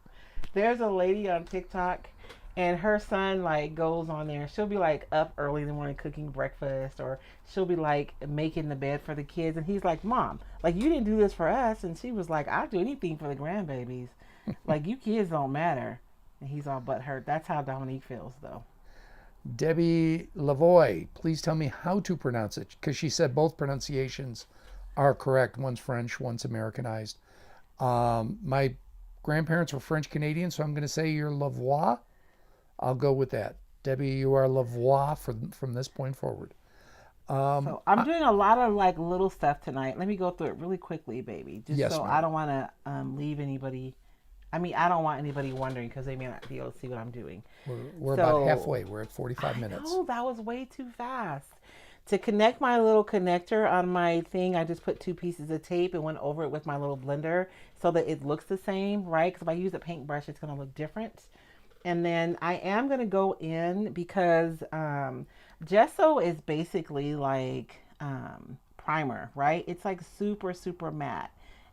There's a lady on TikTok, and her son like goes on there. She'll be like up early in the morning cooking breakfast, or she'll be like making the bed for the kids, and he's like, "Mom, like you didn't do this for us," and she was like, "I'll do anything for the grandbabies. Like you kids don't matter." And he's all butthurt. That's how Dominique feels, though. Debbie Lavoie, please tell me how to pronounce it, because she said both pronunciations are correct. One's French, one's Americanized. My grandparents were French Canadian, so I'm going to say you're Lavoie. I'll go with that. Debbie, you are Lavoie from this point forward. So I'm doing a lot of like little stuff tonight. Let me go through it really quickly, baby. Just Yes, so ma'am. I don't want to leave anybody. I mean, I don't want anybody wondering because they may not be able to see what I'm doing. We're about halfway. We're at 45 minutes. Oh, that was way too fast. To connect my little connector on my thing, I just put 2 pieces of tape and went over it with my little blender so that it looks the same, right? Because if I use a paintbrush, it's going to look different. And then I am going to go in because gesso is basically like primer, right? It's like super, super matte.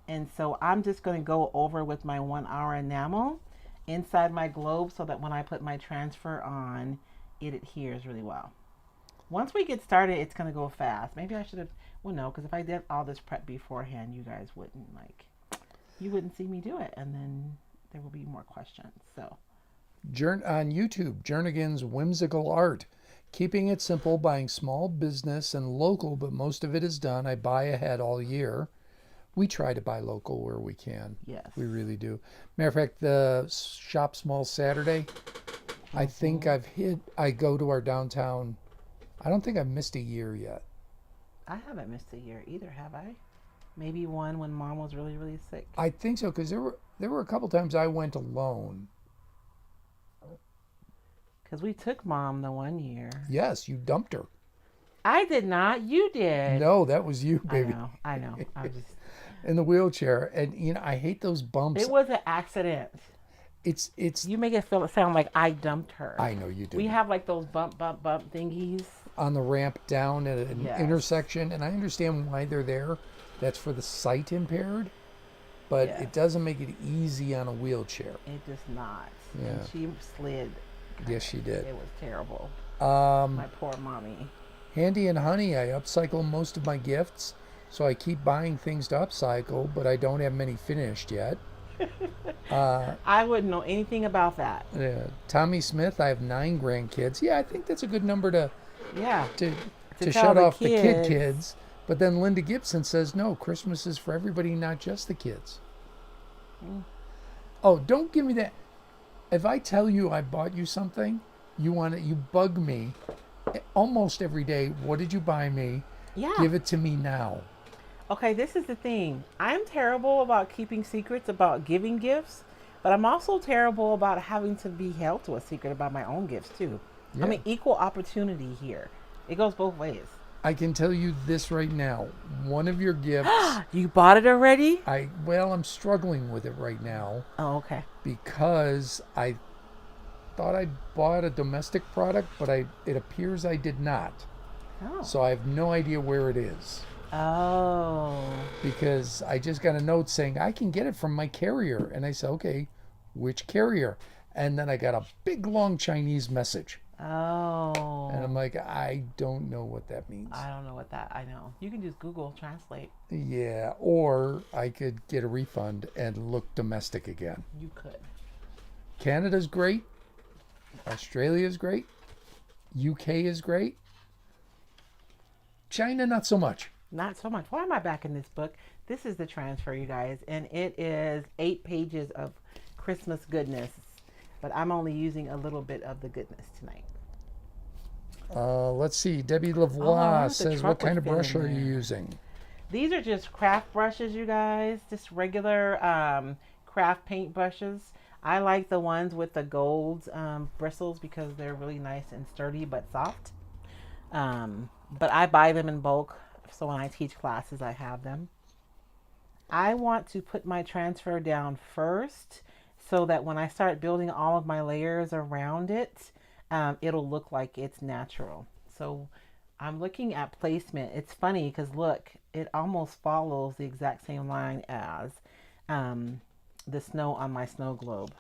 And so I'm just going to go over with my 1-hour enamel inside my globe so that when I put my transfer on, it adheres really well. Once we get started, it's going to go fast. Maybe I should have, well, no, because if I did all this prep beforehand, you wouldn't see me do it. And then there will be more questions. So On YouTube, Jernigan's Whimsical Art. Keeping it simple, buying small business and local, but most of it is done. I buy ahead all year. We try to buy local where we can. yes. We really do. Matter of fact, the Shop Small Saturday, I think I go to our downtown. I don't think I've missed a year yet. I haven't missed a year either, have I? Maybe one when Mom was really, really sick. I think so, because there were a couple times I went alone. Because we took Mom the one year. Yes, you dumped her. I did not. You did. No, that was you, baby. I know. I'm just. In the wheelchair, and I hate those bumps. It was an accident. It's. You make it sound like I dumped her. I know you do. We have like those bump thingies on the ramp down at an Yes. intersection, and I understand why they're there. That's for the sight impaired, but Yes. it doesn't make it easy on a wheelchair. It does not. Yeah. And she slid. Yes, she did. It was terrible. Um, My poor mommy. Handy and Honey, I upcycle most of my gifts, so I keep buying things to upcycle, but I don't have many finished yet. I wouldn't know anything about that. Tommy Smith, I have 9 grandkids. Yeah, I think that's a good number to Yeah. to tell shut the off the kids. kids. But then Linda Gibson says, no, Christmas is for everybody, not just the kids. Oh, don't give me that. If I tell you I bought you something, you bug me almost every day. What did you buy me? Yeah. Give it to me now. Okay, this is the thing. I'm terrible about keeping secrets about giving gifts, but I'm also terrible about having to be held to a secret about my own gifts too. Yeah. I mean, equal opportunity here. It goes both ways. I can tell you this right now. One of your gifts, You bought it already? I'm struggling with it right now Oh, okay. because I thought I bought a domestic product, but it appears I did not. Oh. So I have no idea where it is Oh. because I just got a note saying I can get it from my carrier. And I said, okay, which carrier? And then I got a big, long Chinese message. Oh. And I'm like, I don't know what that means. I don't know what that. I know. You can just Google Translate. Yeah, or I could get a refund and look domestic again. You could. Canada's great. Australia's great. UK is great. China, not so much. Not so much. Why am I back in this book? This is the transfer, you guys, and it is 8 pages of Christmas goodness, but I'm only using a little bit of the goodness tonight. Let's see. Debbie Oh, Lavoie the says, truck what kind was of brush fitting are you there. using? These are just craft brushes, you guys, just regular craft paint brushes. I like the ones with the gold bristles because they're really nice and sturdy but soft. But I buy them in bulk, so when I teach classes, I have them. I want to put my transfer down first so that when I start building all of my layers around it, it'll look like it's natural. So I'm looking at placement. It's funny because look, it almost follows the exact same line as um, the snow on my snow globe.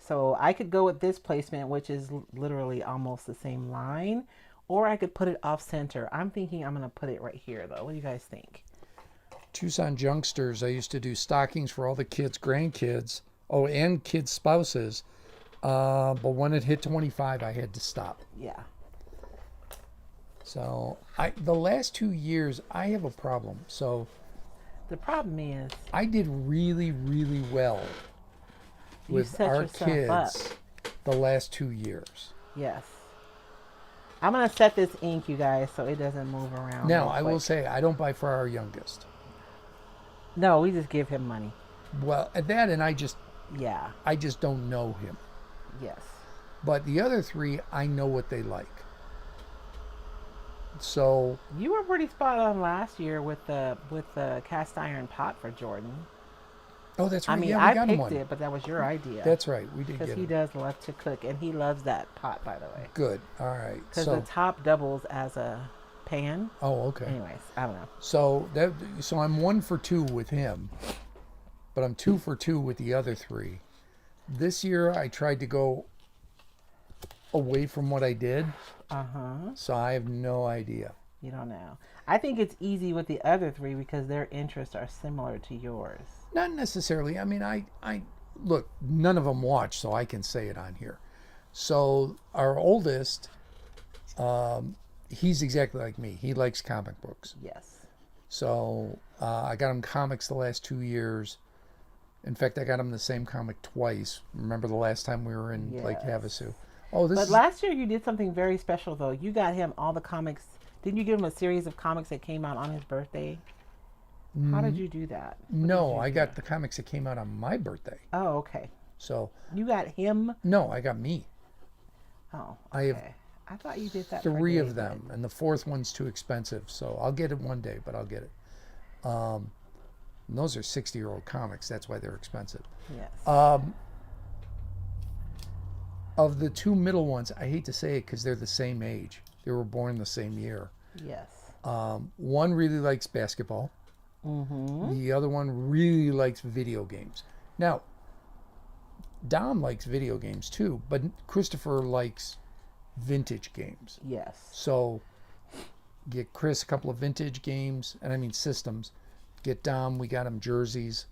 So I could go with this placement, which is literally almost the same line, or I could put it off center. I'm thinking I'm going to put it right here though. What do you guys think? Tucson Youngsters, I used to do stockings for all the kids, grandkids, oh, and kids' spouses. But when it hit 25, I had to stop. Yeah. So the last 2 years, I have a problem. So The problem is I did really, really well you with set our yourself up. kids the last 2 years. Yes. I'm going to set this ink, you guys, so it doesn't move around. Now, real I will quick. say, I don't buy for our youngest. No, we just give him money. Well, at that, and Yeah. I just don't know him. Yes. But the other three, I know what they like. So, You were pretty spot on last year with the cast iron pot for Jordan. oh, that's I right. mean, Yeah, we I got him picked one. it, but that was your idea. That's right. We did Because get he him. does love to cook, and he loves that pot, by the way. Good. All right. Because So, the top doubles as a pan. oh, okay. Anyways, I don't know. So I'm 1 for 2 with him, but I'm 2 for 2 with the other three. This year I tried to go away from what I did, Uh-huh. so I have no idea. You don't know. I think it's easy with the other three because their interests are similar to yours. Not necessarily. I mean, I look. None of them watch, so I can say it on here. So our oldest, he's exactly like me. He likes comic books. Yes. So I got him comics the last 2 years. In fact, I got him the same comic twice. Remember the last time we were in Lake Yes. Havasu? Oh, this But is last year you did something very special, though. You got him all the comics. Didn't you give him a series of comics that came out on his birthday? How did you do that? What did no. you I do? got the comics that came out on my birthday. Oh, okay. So You got him. no, I got me. Oh, I have okay. I thought you did that. For 3 of David. them, and the fourth one's too expensive. So I'll get it one day, but I'll get it. And those are 60-year-old comics. That's why they're expensive. Yes. Of the 2 middle ones, I hate to say it because they're the same age. They were born the same year. Yes. One really likes basketball. Mm-hmm. The other one really likes video games. Now, Dom likes video games too, but Christopher likes vintage games. Yes. So get Chris a couple of vintage games, and I mean systems. Get Dom, we got him jerseys.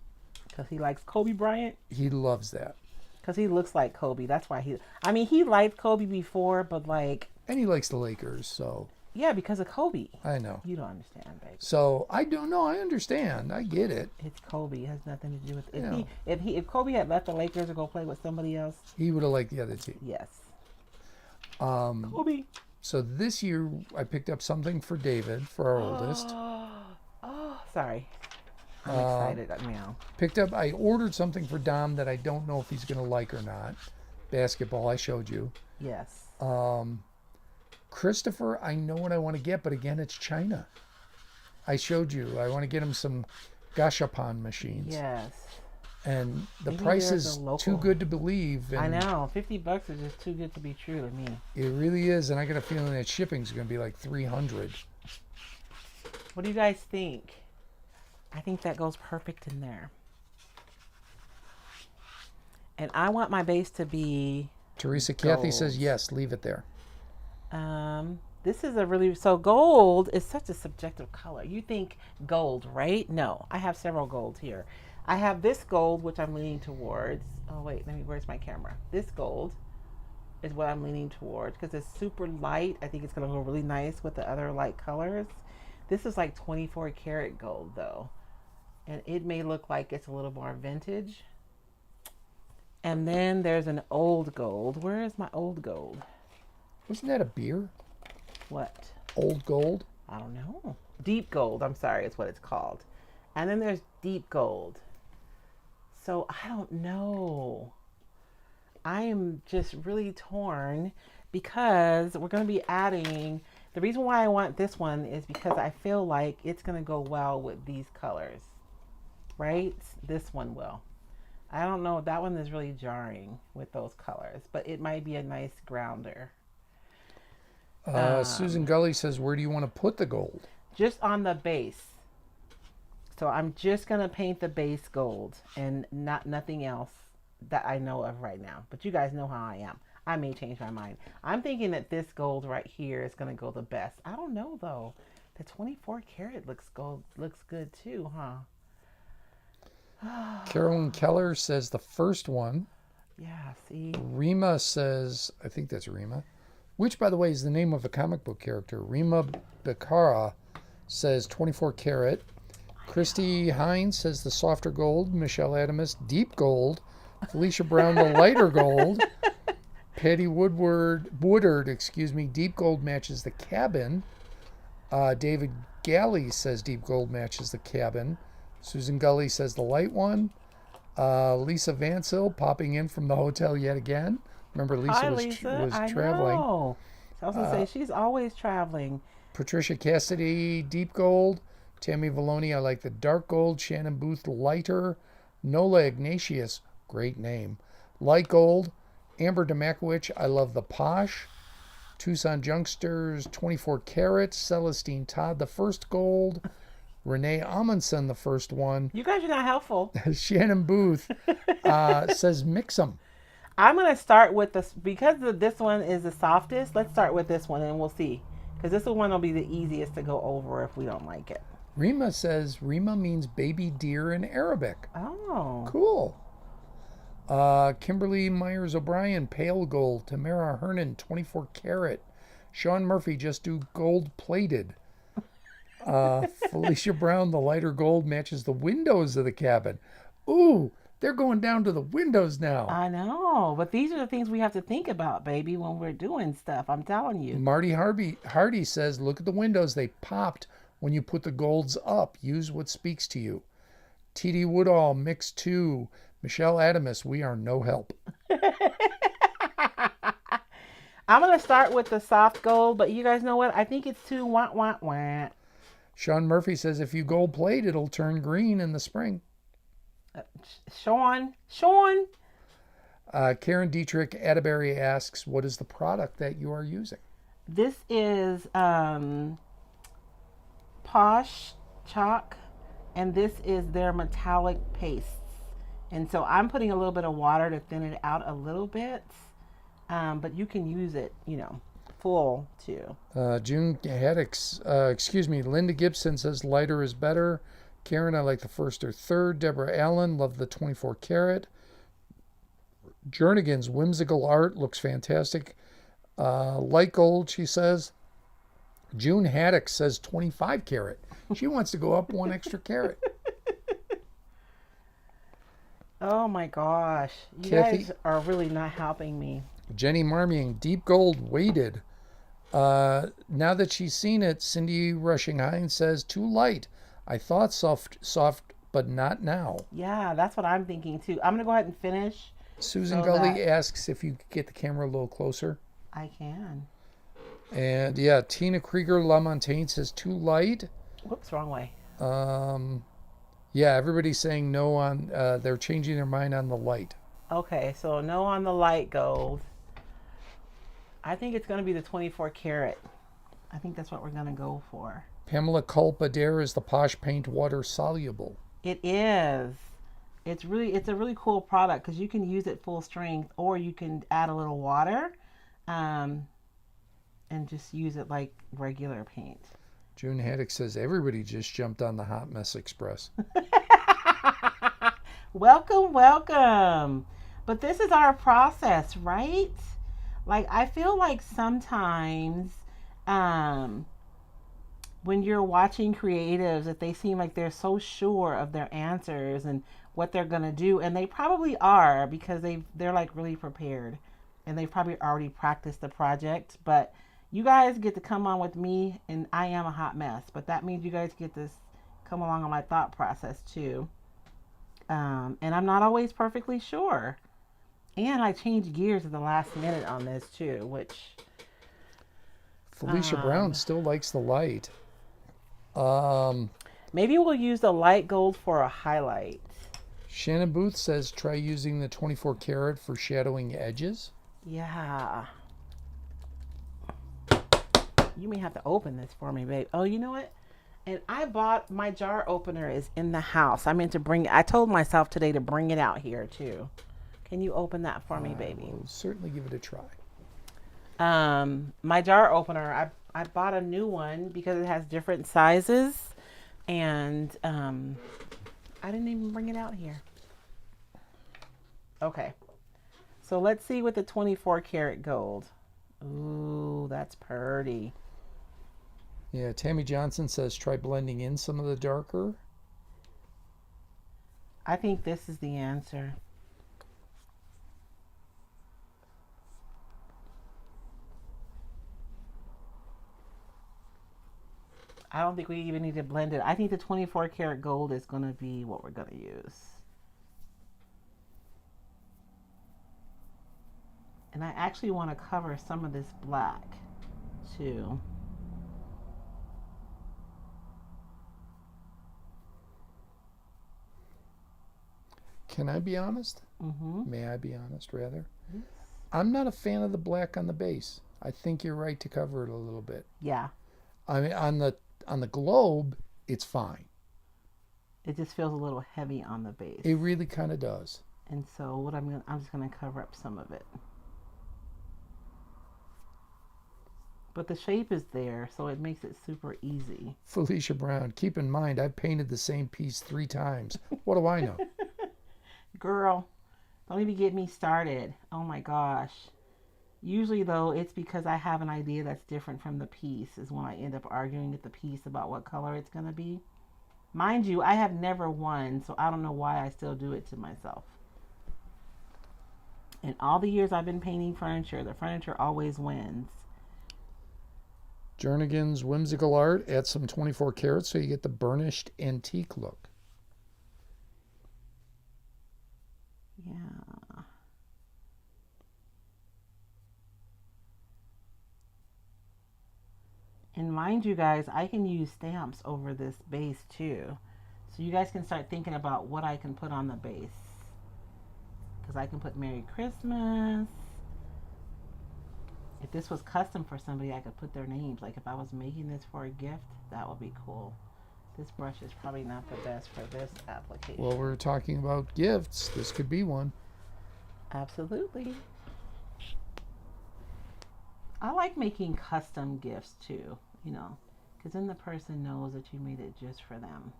Because he likes Kobe Bryant. He loves that. Because he looks like Kobe. That's why he. I mean, he liked Kobe before, but like, And he likes the Lakers, so yeah, because of Kobe. I know. You don't understand, baby. So I don't know. I understand. I get it. It's Kobe. It has nothing to do with Yeah. if Kobe had left the Lakers to go play with somebody else. He would have liked the other team. Yes. Kobe. So this year I picked up something for David, for our oldest. Oh, sorry. I'm excited now. I ordered something for Dom that I don't know if he's going to like or not. Basketball, I showed you. Yes. Christopher, I know what I want to get, but again, it's China. I showed you. I want to get him some gashapon machines. Yes. And the Maybe price there's is a local- too good to believe. And I know. $50 is just too good to be true to me. it really is. And I got a feeling that shipping's going to be like $300. What do you guys think? I think that goes perfect in there. And I want my base to be Teresa Kathy says Gold. yes, leave it there. this is a really, so gold is such a subjective color. You think gold, right? No, I have several golds here. I have this gold, which I'm leaning towards. Oh wait, where's my camera? This gold is what I'm leaning towards because it's super light. I think it's gonna go really nice with the other light colors. This is like 24 karat gold though. And it may look like it's a little more vintage. And then there's an old gold. Where is my old gold? Wasn't that a beer? What? Old Gold? I don't know. Deep gold, I'm sorry, is what it's called. And then there's deep gold. So I don't know. I am just really torn because we're going to be adding, the reason why I want this one is because I feel like it's going to go well with these colors. right? This one will. I don't know. That one is really jarring with those colors, but it might be a nice grounder. Susan Um, Gully says, where do you want to put the gold? just on the base. So I'm just gonna paint the base gold and nothing else that I know of right now. But you guys know how I am. I may change my mind. I'm thinking that this gold right here is gonna go the best. I don't know though. The 24 karat looks good too, huh? Carolyn Keller says the first one. Yeah, see? Rima says, I think that's Rima, which, by the way, is the name of a comic book character. Rima Becara says 24 karat. Christy Hines says the softer gold. Michelle Adamus, deep gold. Felicia Brown, the lighter gold. Patty Woodard, deep gold matches the cabin. David Galley says deep gold matches the cabin. Susan Gully says the light one. Lisa Vancil popping in from the hotel yet again. Remember, Lisa Hi, was Lisa. I traveling. know. So I was gonna say she's always traveling. Patricia Cassidy, deep gold. Tammy Valoni, I like the dark gold. Shannon Booth, lighter. Nola Ignatius, great name, light gold. Amber Demakowicz, I love the posh. Tucson Youngsters, 24 carats. Celestine Todd, the first gold. Renee Amundsen, the first one. You guys are not helpful. Shannon Booth says mix them. I'm gonna start with this because this one is the softest. Let's start with this one and we'll see. Because this one will be the easiest to go over if we don't like it. Rima says Rima means baby deer in Arabic. Oh. Cool. Kimberly Myers O'Brien, pale gold. Tamara Hernan, 24 karat. Sean Murphy, just do gold plated. Felicia Brown, the lighter gold matches the windows of the cabin. Ooh, they're going down to the windows now. I know, but these are the things we have to think about, baby, when we're doing stuff. I'm telling you. Marty Hardy says, look at the windows. They popped when you put the golds up. Use what speaks to you. T.D. Woodall, mix 2. Michelle Adamus, we are no help. I'm going to start with the soft gold, but you guys know what? I think it's too wah. Sean Murphy says, if you gold plate, it'll turn green in the spring. Sean. Karen Dietrich Atterbury asks, what is the product that you are using? This is Posh Chalk, and this is their metallic pastes. And so I'm putting a little bit of water to thin it out a little bit, but you can use it, full too. June Haddix, Linda Gibson says lighter is better. Karen, I like the first or third. Deborah Allen, love the 24 karat. Jernigan's whimsical art looks fantastic. Light gold, she says. June Haddix says 25 karat. She wants to go up 1 extra carat. Oh my gosh. You Kathy, guys are really not helping me. Jenny Marming, deep gold weighted. Now that she's seen it, Cindy Rushing Hines says too light. I thought soft, but not now. Yeah, that's what I'm thinking too. I'm going to go ahead and finish. Susan Gully asks if you could get the camera a little closer. I can. And yeah, Tina Krieger LaMontagne says too light. Whoops, wrong way. Yeah, everybody's saying no on, they're changing their mind on the light. Okay, so no on the light gold. I think it's going to be the 24 karat. I think that's what we're going to go for. Pamela Culpa-Dare is the Posh Paint water soluble. It is. It's a really cool product because you can use it full strength or you can add a little water and just use it like regular paint. June Haddock says everybody just jumped on the Hot Mess Express. Welcome. But this is our process, right? Like, I feel like sometimes when you're watching creatives, if they seem like they're so sure of their answers and what they're going to do, and they probably are because they're like really prepared and they've probably already practiced the project, but you guys get to come on with me and I am a hot mess, but that means you guys get to come along on my thought process too. And I'm not always perfectly sure. And I changed gears at the last minute on this too, which... Felicia Brown still likes the light. Maybe we'll use the light gold for a highlight. Shannon Booth says try using the 24 karat for shadowing edges. Yeah. You may have to open this for me, babe. Oh, you know what? And I bought my jar opener is in the house. I meant to bring. I told myself today to bring it out here too. Can you open that for me, baby? We'll certainly give it a try. My jar opener. I bought a new one because it has different sizes, and I didn't even bring it out here. Okay, so let's see with the 24 karat gold. Ooh, that's pretty. Yeah, Tammy Johnson says try blending in some of the darker. I think this is the answer. I don't think we even need to blend it. I think the 24 karat gold is going to be what we're going to use. And I actually want to cover some of this black too. Can I be honest? Mm-hmm. May I be honest, rather? Yes. I'm not a fan of the black on the base. I think you're right to cover it a little bit. Yeah. I mean, on the globe, it's fine. It just feels a little heavy on the base. It really kind of does. And so what I'm just gonna cover up some of it. But the shape is there, so it makes it super easy. Felicia Brown, keep in mind, I've painted the same piece 3 times. What do I know? Girl, don't even get me started. Oh my gosh. Usually though, it's because I have an idea that's different from the piece is when I end up arguing with the piece about what color it's gonna be. Mind you, I have never won, so I don't know why I still do it to myself. In all the years I've been painting furniture, the furniture always wins. Jernigan's Whimsical Art, add some 24 karats so you get the burnished antique look. Yeah. And mind you guys, I can use stamps over this base too. So you guys can start thinking about what I can put on the base. Because I can put Merry Christmas. If this was custom for somebody, I could put their names. Like if I was making this for a gift, that would be cool. This brush is probably not the best for this application. Well, we're talking about gifts. This could be one. Absolutely. I like making custom gifts too, you know, because then the person knows that you made it just for them.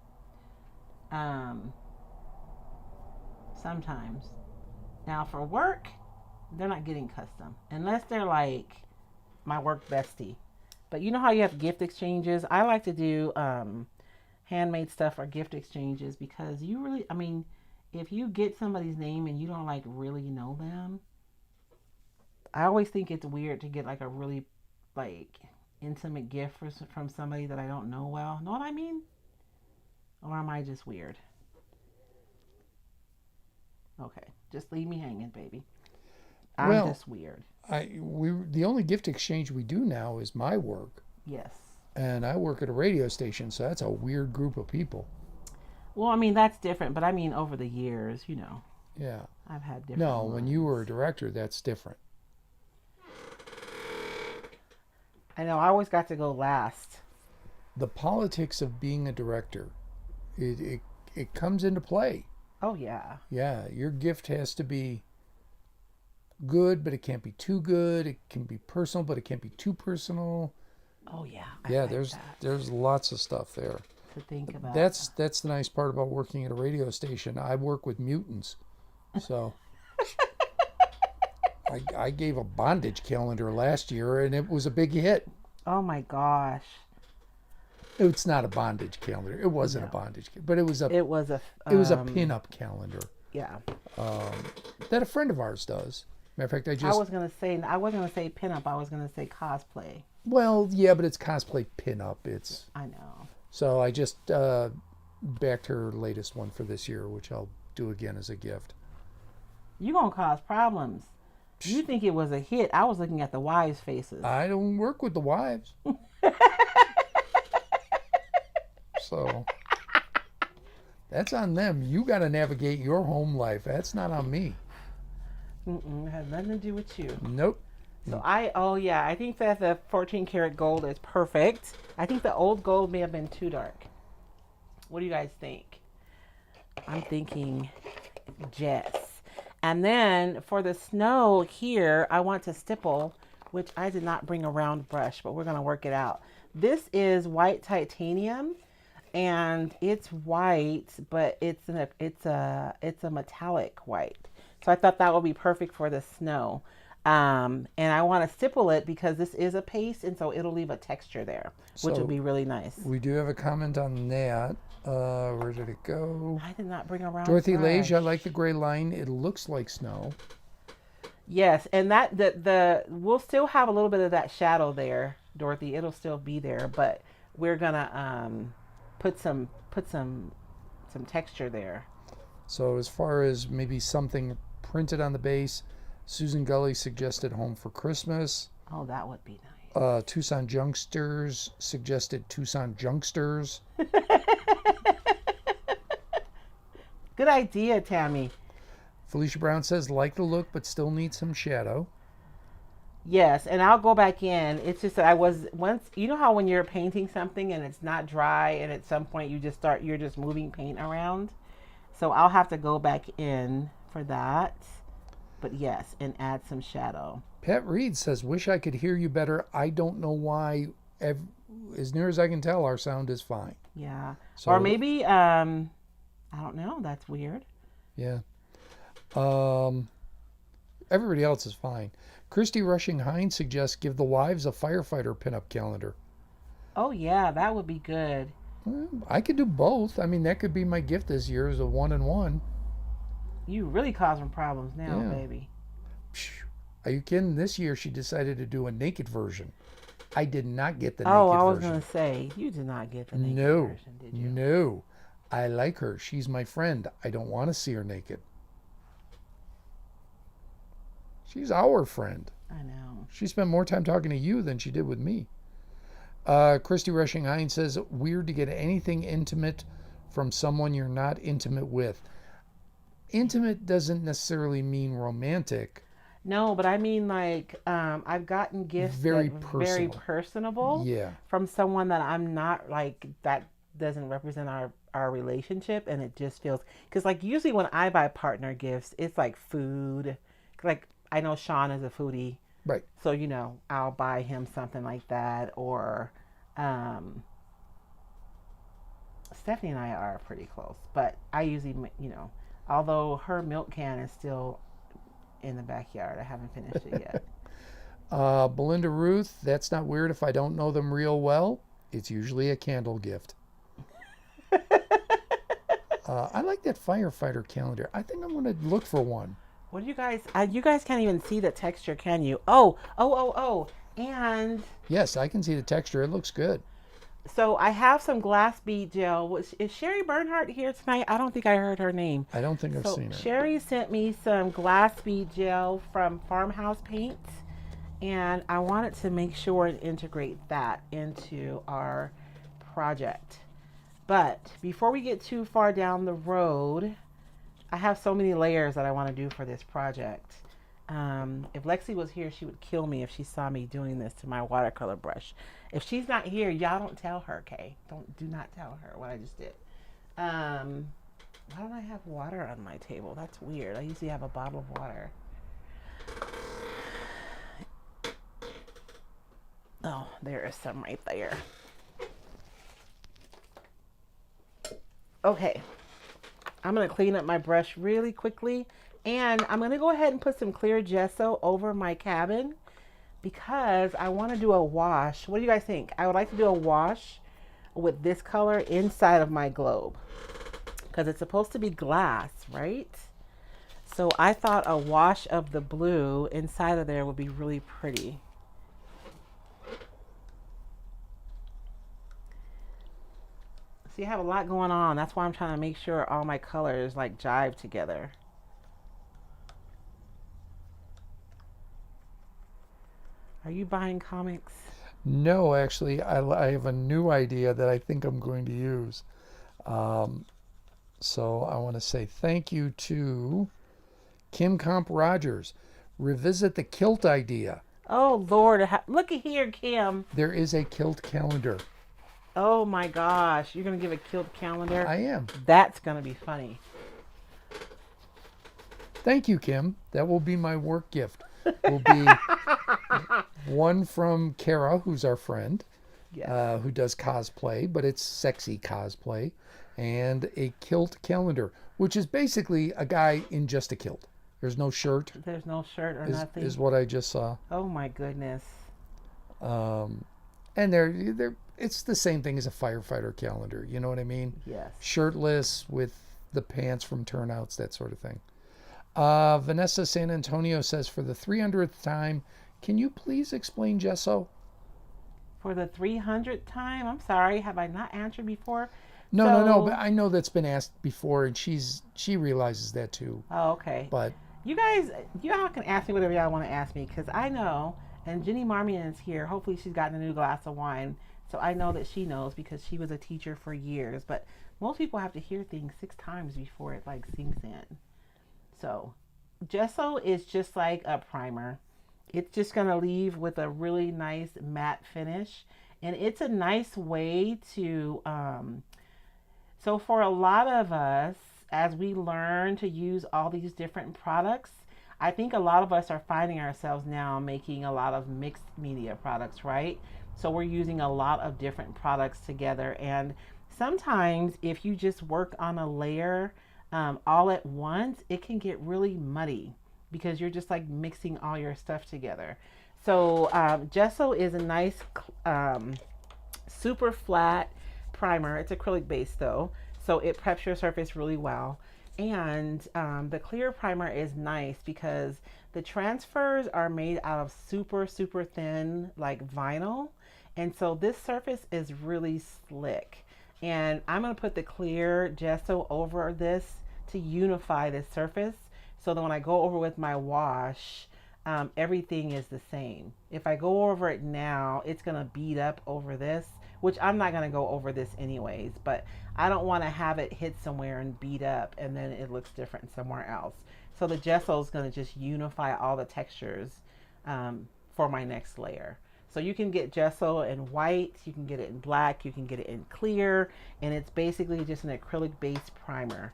Sometimes. Now for work, they're not getting custom unless they're like my work bestie. But you know how you have gift exchanges? I like to do handmade stuff or gift exchanges because you really, I mean, if you get somebody's name and you don't like really know them, I always think it's weird to get like a really like intimate gift from somebody that I don't know well. Know what I mean? Or am I just weird? Okay, just leave me hanging, baby. I'm just weird. The only gift exchange we do now is my work. Yes. And I work at a radio station, so that's a weird group of people. Well, I mean, that's different, but I mean, over the years, you know. Yeah. I've had different No, ones. when you were a director, that's different. I know, I always got to go last. The politics of being a director, it comes into play. Oh, yeah. Yeah, your gift has to be good, but it can't be too good. It can be personal, but it can't be too personal. Oh, yeah. There's lots of stuff there. To think about. That's the nice part about working at a radio station. I work with mutants, so I gave a bondage calendar last year, and it was a big hit. Oh my gosh. It's not a bondage calendar. It wasn't a bondage, but it was a pin-up calendar. Yeah. That a friend of ours does. Matter of fact, I wasn't gonna say pin-up. I was gonna say cosplay. Well, yeah, but it's cosplay pin-up. I know. So I just backed her latest one for this year, which I'll do again as a gift. You gonna cause problems. You think it was a hit. I was looking at the wives' faces. I don't work with the wives. So That's on them. You got to navigate your home life. That's not on me. It has nothing to do with you. Nope. So oh yeah, I think that the 14 karat gold is perfect. I think the old gold may have been too dark. What do you guys think? I'm thinking Jess. And then for the snow here, I want to stipple, which I did not bring a round brush, but we're going to work it out. This is white titanium, and it's white, but it's a metallic white. So I thought that would be perfect for the snow. And I want to stipple it because this is a paste, and so it'll leave a texture there, which So would be really nice. we do have a comment on that. Where did it go? I did not bring a round Dorothy brush. Lage, I like the gray line. It looks like snow. Yes, and that the we'll still have a little bit of that shadow there, Dorothy. It'll still be there, but we're gonna put some texture there. So as far as maybe something printed on the base, Susan Gully suggested Home for Christmas. Oh, that would be nice. Tucson Junksters suggested Tucson Junksters. Good idea, Tammy. Felicia Brown says, like the look, but still needs some shadow. Yes, and I'll go back in. It's just that I was once, you know how when you're painting something and it's not dry and at some point you're just moving paint around. So I'll have to go back in for that. But yes, and add some shadow. Pat Reed says, wish I could hear you better. I don't know why. As near as I can tell, our sound is fine. Yeah. So, or maybe, I don't know. That's weird. Yeah. Everybody else is fine. Christy Rushing Hines suggests give the wives a firefighter pinup calendar. Oh, yeah. That would be good. I could do both. I mean, that could be my gift this year is a 1-in-1. You really causing problems now, Yeah. baby. Are you kidding? This year she decided to do a naked version. I did not get the naked Oh, version. I was going to say, you did not get the naked version, did you? No. I like her. She's my friend. I don't want to see her naked. She's our friend. I know. She spent more time talking to you than she did with me. Christy Rushing Hines says, weird to get anything intimate from someone you're not intimate with. Intimate doesn't necessarily mean romantic. No, but I mean like I've gotten gifts Very that were very personable Yeah. from someone that I'm not like that doesn't represent our relationship, and it just feels because like usually when I buy partner gifts, it's like food. Like I know Sean is a foodie, Right. so you know I'll buy him something like that, or Stephanie and I are pretty close, but I usually although her milk can is still in the backyard. I haven't finished it yet. Belinda Ruth, that's not weird if I don't know them real well. It's usually a candle gift. I like that firefighter calendar. I think I'm going to look for one. What do you guys? You guys can't even see the texture, can you? Oh! And Yes, I can see the texture. It looks good. so I have some glass bead gel. Is Sherry Bernhardt here tonight? I don't think I heard her name. I don't think I've So seen her. Sherry sent me some glass bead gel from Farmhouse Paints, and I wanted to make sure and integrate that into our project. But before we get too far down the road, I have so many layers that I want to do for this project. If Lexi was here, she would kill me if she saw me doing this to my watercolor brush. If she's not here, y'all don't tell her, okay? Do not tell her what I just did. Why don't I have water on my table? That's weird. I usually have a bottle of water. Oh, there is some right there. Okay. I'm going to clean up my brush really quickly. And I'm going to go ahead and put some clear gesso over my cabin because I want to do a wash. What do you guys think? I would like to do a wash with this color inside of my globe because it's supposed to be glass, right? So I thought a wash of the blue inside of there would be really pretty. See, I have a lot going on. That's why I'm trying to make sure all my colors like jive together. Are you buying comics? No, actually, I have a new idea that I think I'm going to use. So I want to say thank you to Kim Comp Rogers. Revisit the kilt idea. Oh Lord, look at here, Kim. There is a kilt calendar. Oh my gosh, you're gonna give a kilt calendar? I am. That's gonna be funny. Thank you, Kim. That will be my work gift. Will be one from Kara, who's our friend, Yes. who does cosplay, but it's sexy cosplay, and a kilt calendar, which is basically a guy in just a kilt. There's no shirt, There's no shirt or is, nothing. is what I just saw. Oh my goodness. Um, and they're it's the same thing as a firefighter calendar. You know what I mean? Yes. Shirtless with the pants from turnouts, that sort of thing. Vanessa San Antonio says, for the 300th time, can you please explain gesso? For the 300th time? I'm sorry, have I not answered before? No, but I know that's been asked before, and she realizes that too. Oh, okay. But You guys, y'all can ask me whatever y'all want to ask me because I know, and Jenny Marmion is here. Hopefully, she's gotten a new glass of wine. So I know that she knows because she was a teacher for years. But most people have to hear things 6 times before it like sinks in. So gesso is just like a primer. It's just going to leave with a really nice matte finish. And it's a nice way to, so for a lot of us, as we learn to use all these different products, I think a lot of us are finding ourselves now making a lot of mixed media products, right? So we're using a lot of different products together. And sometimes if you just work on a layer all at once, it can get really muddy because you're just like mixing all your stuff together. So gesso is a nice um, super flat primer. It's acrylic based though, so it preps your surface really well. And the clear primer is nice because the transfers are made out of super thin like vinyl, and so this surface is really slick. And I'm going to put the clear gesso over this to unify this surface so that when I go over with my wash, everything is the same. If I go over it now, it's going to bead up over this, which I'm not going to go over this anyways, but I don't want to have it hit somewhere and beat up and then it looks different somewhere else. So the gesso is going to just unify all the textures for my next layer. So you can get gesso in white, you can get it in black, you can get it in clear, and it's basically just an acrylic based primer.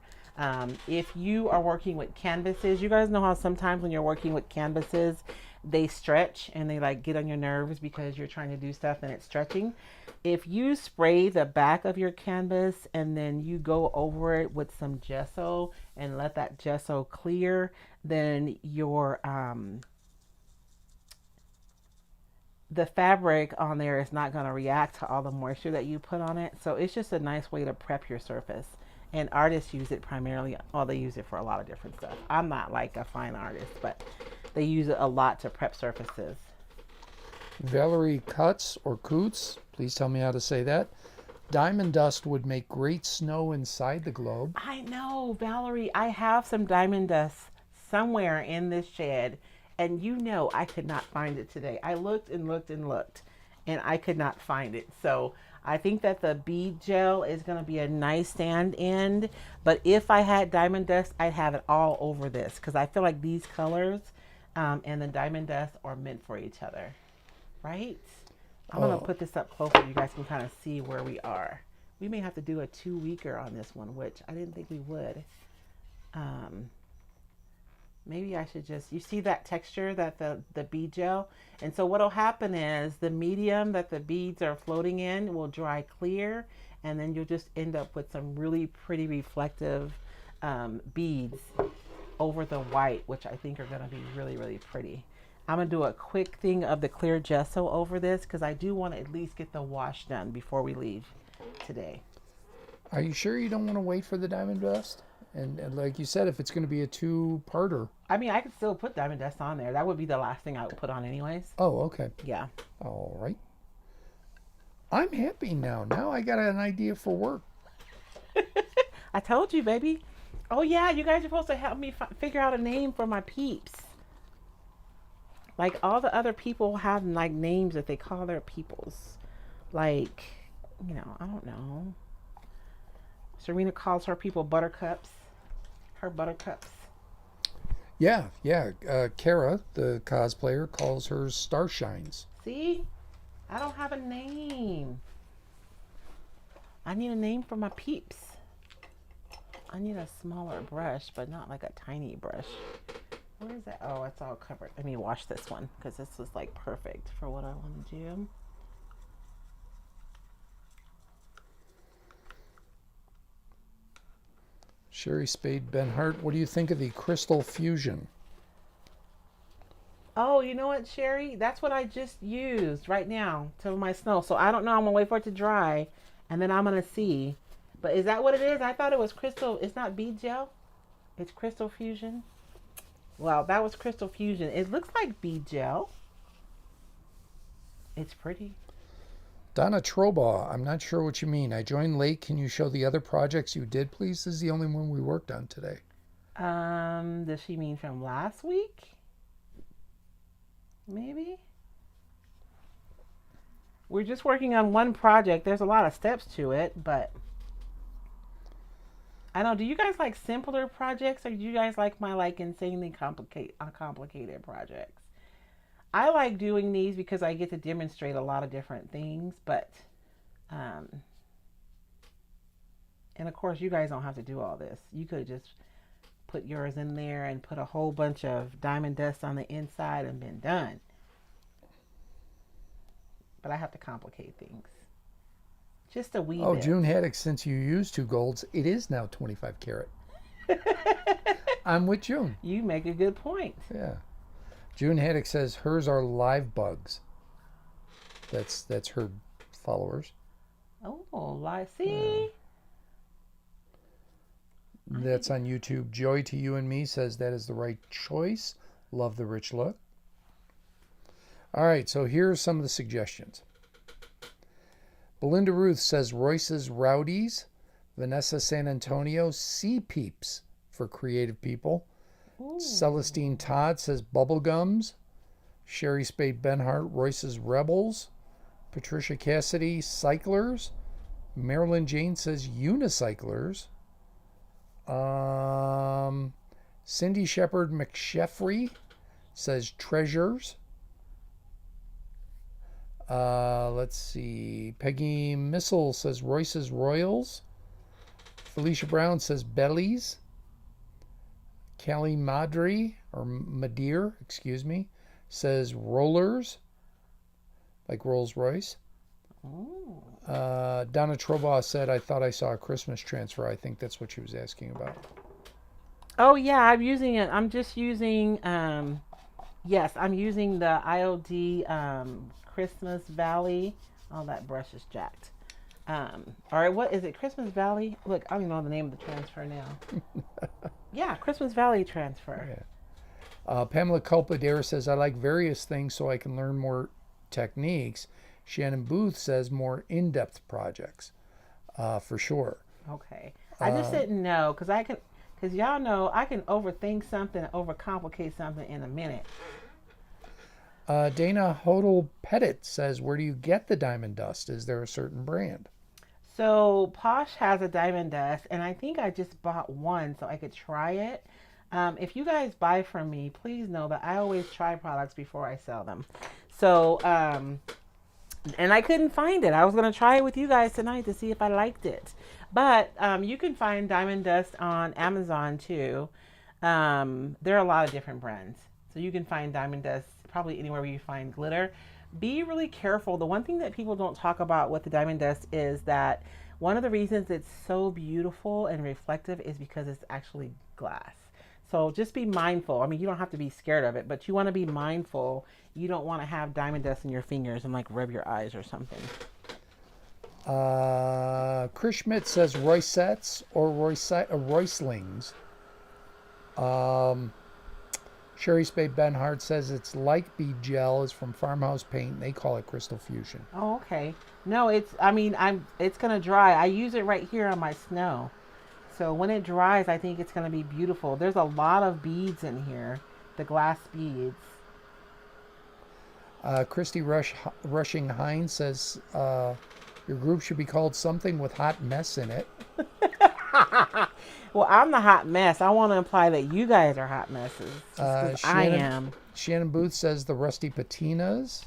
If you are working with canvases, you guys know how sometimes when you're working with canvases, they stretch and they like get on your nerves because you're trying to do stuff and it's stretching. If you spray the back of your canvas and then you go over it with some gesso and let that gesso clear, then your the fabric on there is not going to react to all the moisture that you put on it. So it's just a nice way to prep your surface. And artists use it primarily, well, they use it for a lot of different stuff. I'm not like a fine artist, but they use it a lot to prep surfaces. Valerie Cutts or Coots, please tell me how to say that. Diamond dust would make great snow inside the globe. I know, Valerie, I have some diamond dust somewhere in this shed, and you know I could not find it today. I looked and looked and looked, and I could not find it. So I think that the bead gel is going to be a nice stand-in, but if I had diamond dust, I'd have it all over this because I feel like these colors and the diamond dust are meant for each other, right? I'm going to put this up closer so you guys can kind of see where we are. We may have to do a 2-weeker on this one, which I didn't think we would. Maybe I should just, you see that texture that the bead gel? And so what'll happen is the medium that the beads are floating in will dry clear, and then you'll just end up with some really pretty reflective beads over the white, which I think are going to be really pretty. I'm going to do a quick thing of the clear gesso over this because I do want to at least get the wash done before we leave today. Are you sure you don't want to wait for the diamond dust? And like you said, if it's going to be a 2-parter. I mean, I could still put diamond dust on there. That would be the last thing I would put on anyways. Oh, okay. Yeah. All right. I'm happy now. Now I got an idea for work. I told you, baby. Oh, yeah, you guys are supposed to help me figure out a name for my peeps. Like, all the other people have, like, names that they call their peoples. Like, you know, I don't know. Serena calls her people buttercups. Her buttercups. Yeah, yeah. Kara, the cosplayer, calls hers Starshines. See? I don't have a name. I need a name for my peeps. I need a smaller brush, but not like a tiny brush. Where is that? Oh, it's all covered. Let me wash this one because this is like perfect for what I want to do. Sherry Spade Benhart, what do you think of the Crystal Fusion? Oh, you know what, Sherry? That's what I just used right now to my snow. So I don't know. I'm gonna wait for it to dry, and then I'm gonna see. But is that what it is? I thought it was crystal. It's not bead gel. It's crystal fusion. Well, that was crystal fusion. It looks like bead gel. It's pretty. Donna Trobaugh, I'm not sure what you mean. I joined late. Can you show the other projects you did, please? This is the only one we worked on today. Does she mean from last week? Maybe. We're just working on one project. There's a lot of steps to it, but I don't know. Do you guys like simpler projects, or do you guys like my like insanely complicated projects? I like doing these because I get to demonstrate a lot of different things, but um, and of course you guys don't have to do all this. You could just put yours in there and put a whole bunch of diamond dust on the inside and been done. But I have to complicate things just a wee Oh, bit. June Haddock, since you used 2 golds, it is now 25 karat. I'm with June. You make a good point. Yeah. June Haddock says hers are live bugs. That's her followers. Oh, see? That's on YouTube. Joy to You and Me says that is the right choice. Love the rich look. All right, so here's some of the suggestions. Belinda Ruth says Royce's Rowdies. Vanessa San Antonio, Sea Peeps for creative people. Ooh. Celestine Todd says Bubblegums. Sherry Spade Benhart, Royce's Rebels. Patricia Cassidy, Cyclers. Marilyn Jane says Unicyclers. Cindy Shepard McSheffrey says Treasures. Let's see. Peggy Missile says Royce's Royals. Felicia Brown says Bellies. Callie Madri, or Madeir, excuse me, says Rollers, like Rolls Royce. Oh. Donna Trobaugh said, I thought I saw a Christmas transfer. I think that's what she was asking about. Oh yeah, I'm using it. I'm just using yes, I'm using the IOD Christmas Valley. Oh, that brush is jacked. All right, what is it? Christmas Valley? Look, I don't even know the name of the transfer now. Yeah, Christmas Valley transfer. Yeah. Pamela Culpadere says, I like various things so I can learn more techniques. Shannon Booth says more in-depth projects, for sure. Okay. I just didn't know because y'all know I can overthink something, overcomplicate something in a minute. Dana Hodel Pettit says, where do you get the diamond dust? Is there a certain brand? So Posh has a diamond dust, and I think I just bought one so I could try it. If you guys buy from me, please know that I always try products before I sell them. So, and I couldn't find it. I was going to try it with you guys tonight to see if I liked it. But you can find diamond dust on Amazon too. There are a lot of different brands. So you can find diamond dust probably anywhere where you find glitter. Be really careful. The one thing that people don't talk about with the diamond dust is that one of the reasons it's so beautiful and reflective is because it's actually glass. So just be mindful. I mean, you don't have to be scared of it, but you want to be mindful. You don't want to have diamond dust in your fingers and like rub your eyes or something. Chris Schmidt says Roycettes or Roycelings. Sherry Spade Benhart says it's like bead gel, is from Farmhouse Paint. They call it Crystal Fusion. Oh, okay. No, it's gonna dry. I use it right here on my snow. So when it dries, I think it's gonna be beautiful. There's a lot of beads in here, the glass beads. Christy Rushing Hines says your group should be called something with hot mess in it. Well, I'm the hot mess. I want to imply that you guys are hot messes. Just because I am. Shannon Booth says the rusty patinas.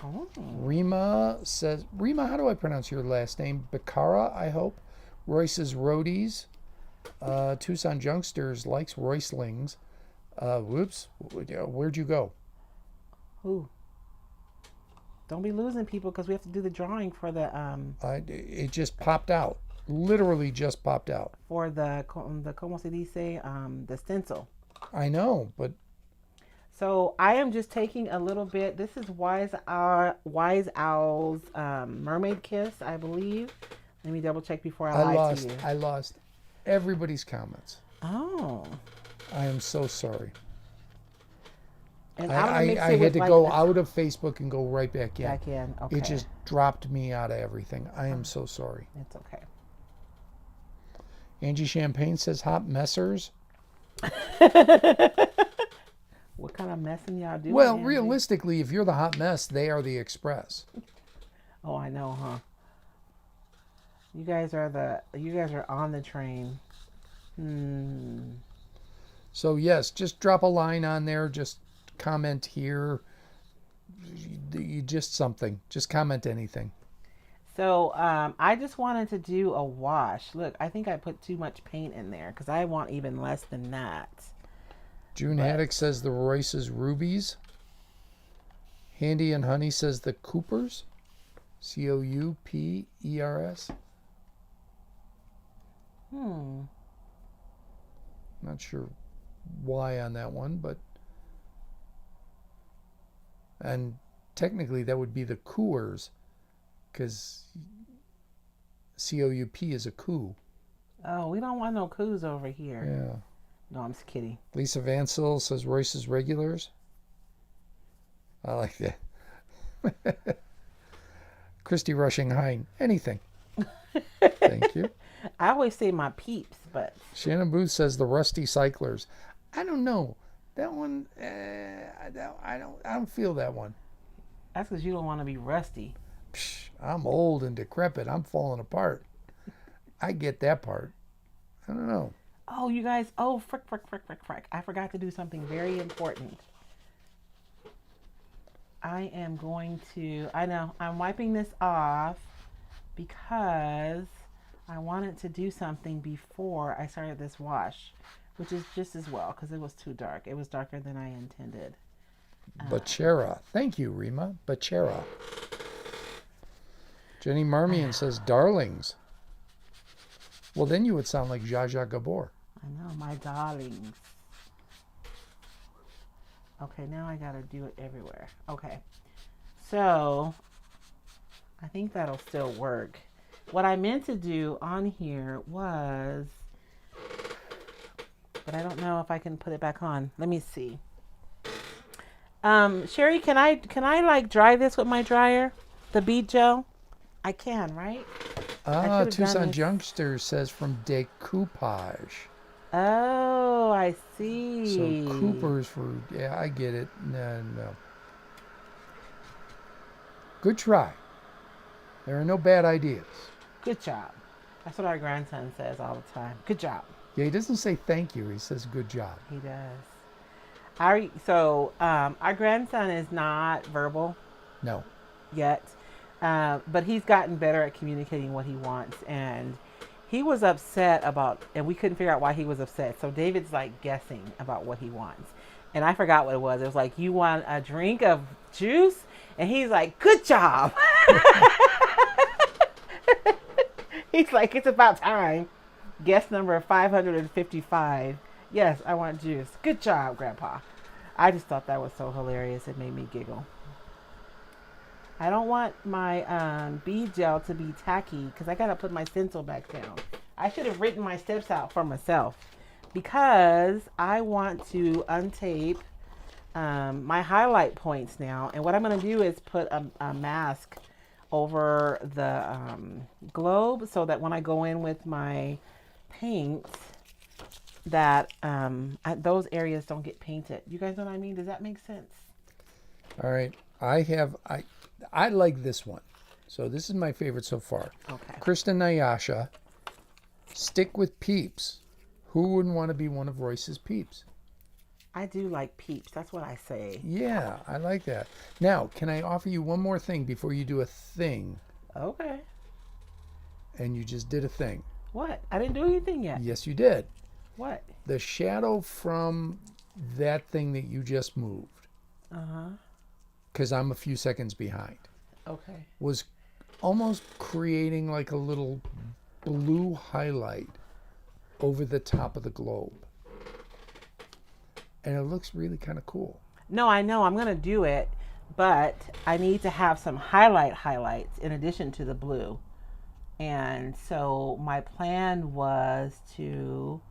Oh. Rima says, Rima, how do I pronounce your last name? Bicara, I hope. Royce's Roadies. Tucson Youngsters likes Roycelings. Whoops. Where'd you go? Ooh. Don't be losing people because we have to do the drawing for the It just popped out. Literally just popped out. for the como se dice the stencil. I know, but So I am just taking a little bit. This is Wise Owl's Mermaid Kiss, I believe. Let me double check before I lie to you. I lost everybody's comments. Oh. I am so sorry. And I mix it had with to like go out of Facebook and go right back in. back in. Okay. It just dropped me out of everything. I am so sorry. It's okay. Angie Champagne says hot messers. What kind of messing y'all doing? Well, Angie? realistically, if you're the hot mess, they are the express. Oh, I know, huh? You guys are on the train. So yes, just drop a line on there. Just comment here. You just something. Just comment anything. So I just wanted to do a wash. Look, I think I put too much paint in there because I want even less than that. June Haddock says the Royce's Rubies. Handy and Honey says the Coopers. Coupers. Not sure why on that one, but and technically that would be the Coors because COUP is a coup. Oh, we don't want no coups over here. Yeah. No, I'm just kidding. Lisa Vansel says Royce's Regulars. I like that. Christy Rushing Hine. Anything. Thank you. I always say my peeps, but Shannon Booth says the Rusty Cyclers. I don't know. That one, I don't feel that one. that's because you don't want to be rusty. Psh, I'm old and decrepit. I'm falling apart. I get that part. I don't know. Oh, you guys. Oh, frick. I forgot to do something very important. I know, I'm wiping this off because I wanted to do something before I started this wash, which is just as well because it was too dark. It was darker than I intended. Bachera. Thank you, Rima. Bachera. Jenny Marmion says darlings. Well, then you would sound like Zsa Zsa Gabor. I know, my darlings. Okay, now I gotta do it everywhere. Okay, so I think that'll still work. What I meant to do on here was, but I don't know if I can put it back on. Let me see. Sherry, can I like dry this with my dryer? The bead gel? I can, right? Tucson Youngster says from decoupage. Oh, I see. So Cooper's for, yeah, I get it. No. Good try. There are no bad ideas. Good job. That's what our grandson says all the time. Good job. Yeah, he doesn't say thank you. He says good job. He does. Our grandson is not verbal No. yet, but he's gotten better at communicating what he wants. And he was upset and we couldn't figure out why he was upset. So David's like guessing about what he wants. And I forgot what it was. It was like, you want a drink of juice? And he's like, good job. He's like, it's about time. Guess number 555. Yes, I want juice. Good job, Grandpa. I just thought that was so hilarious. It made me giggle. I don't want my bead gel to be tacky because I got to put my stencil back down. I should have written my steps out for myself because I want to untape my highlight points now. And what I'm going to do is put a mask over the globe so that when I go in with my paints, that those areas don't get painted. You guys know what I mean? Does that make sense? All right. I like this one. So this is my favorite so far. Okay. Kristen Nyasha Stick with peeps. Who wouldn't want to be one of Royce's peeps? I do like peeps. That's what I say. Yeah, I like that. Now, can I offer you one more thing before you do a thing? Okay. And you just did a thing. What? I didn't do anything yet. Yes, you did. What? The shadow from that thing that you just moved, Uh-huh. because I'm a few seconds behind, Okay. was almost creating like a little blue highlight over the top of the globe. And it looks really kind of cool. No, I know I'm gonna do it, but I need to have some highlights in addition to the blue. And so my plan was to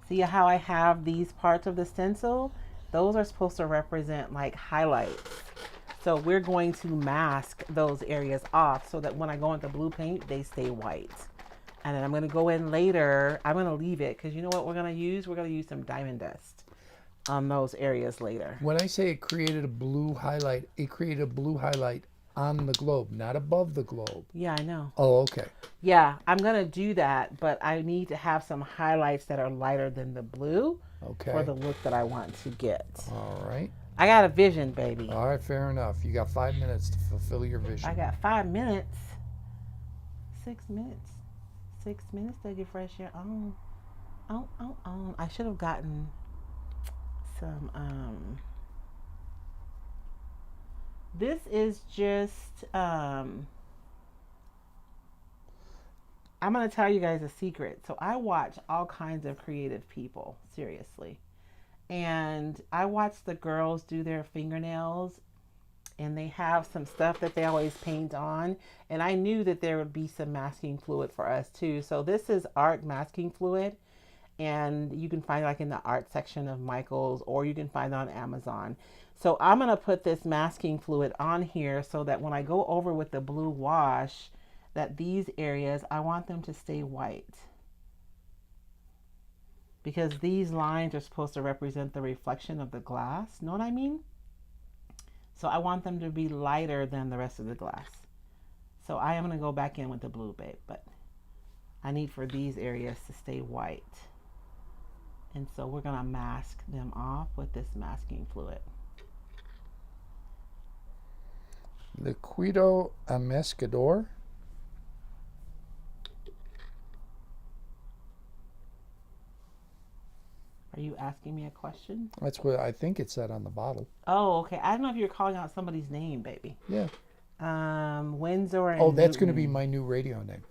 see how I have these parts of the stencil. Those are supposed to represent like highlights. So we're going to mask those areas off so that when I go into blue paint, they stay white. And then I'm going to go in later. I'm going to leave it because you know what we're going to use? We're going to use some diamond dust on those areas later. When I say it created a blue highlight, it created a blue highlight on the globe, not above the globe. Yeah, I know. Oh, okay. Yeah, I'm going to do that, but I need to have some highlights that are lighter than the blue for the look that I want to get. All right. I got a vision, baby. All right, fair enough. You got 5 minutes to fulfill your vision. I got 5 minutes. 6 minutes. 6 minutes to get fresh your own. I should have gotten some this is just I'm gonna tell you guys a secret. So I watch all kinds of creative people, seriously. And I watch the girls do their fingernails, and they have some stuff that they always paint on. And I knew that there would be some masking fluid for us too. So this is art masking fluid, and you can find it like in the art section of Michael's, or you can find it on Amazon. So I'm gonna put this masking fluid on here so that when I go over with the blue wash, that these areas, I want them to stay white. Because these lines are supposed to represent the reflection of the glass. Know what I mean? So I want them to be lighter than the rest of the glass. So I am going to go back in with the blue, babe. But I need for these areas to stay white. And so we're going to mask them off with this masking fluid. Liquido Amescador. Are you asking me a question? That's what I think it said on the bottle. Oh, okay. I don't know if you're calling out somebody's name, baby. Yeah. Windsor and Oh, that's going to be Newton. my new radio name.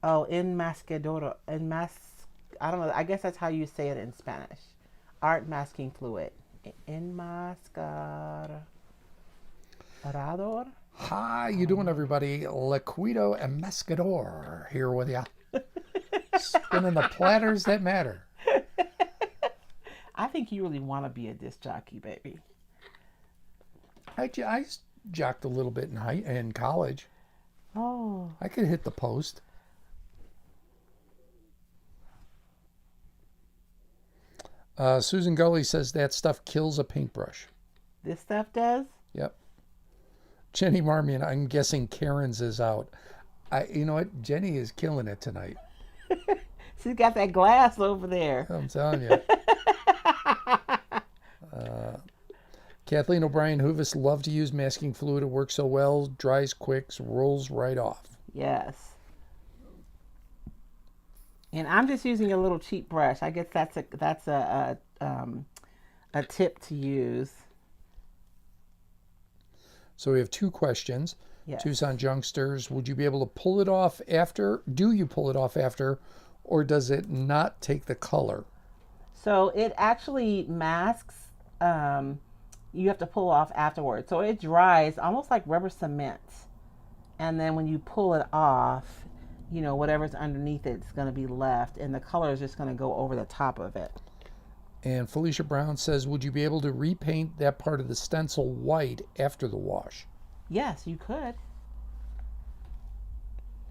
Oh, Enmascadora. I don't know. I guess that's how you say it in Spanish. Art masking fluid. Enmascarador. Hi, you doing, everybody? Liquido Amescador here with ya. Spinning the platters that matter. I think you really want to be a disc jockey, baby. I jocked a little bit in college. Oh. I could hit the post. Susan Gully says that stuff kills a paintbrush. This stuff does? Yep. Jenny Marmion, I'm guessing Karen's is out. You know what? Jenny is killing it tonight. She's got that glass over there. I'm telling you. Kathleen O'Brien Hoovis, love to use masking fluid. It works so well, dries quick, rolls right off. Yes. And I'm just using a little cheap brush. I guess that's a tip to use. So we have 2 questions. Yes. Tucson Youngsters, would you be able to pull it off after? Do you pull it off after, or does it not take the color? So it actually masks. You have to pull off afterwards. So it dries almost like rubber cement. And then when you pull it off, you know, whatever's underneath it's going to be left. And the color is just going to go over the top of it. And Felicia Brown says, would you be able to repaint that part of the stencil white after the wash? Yes, you could.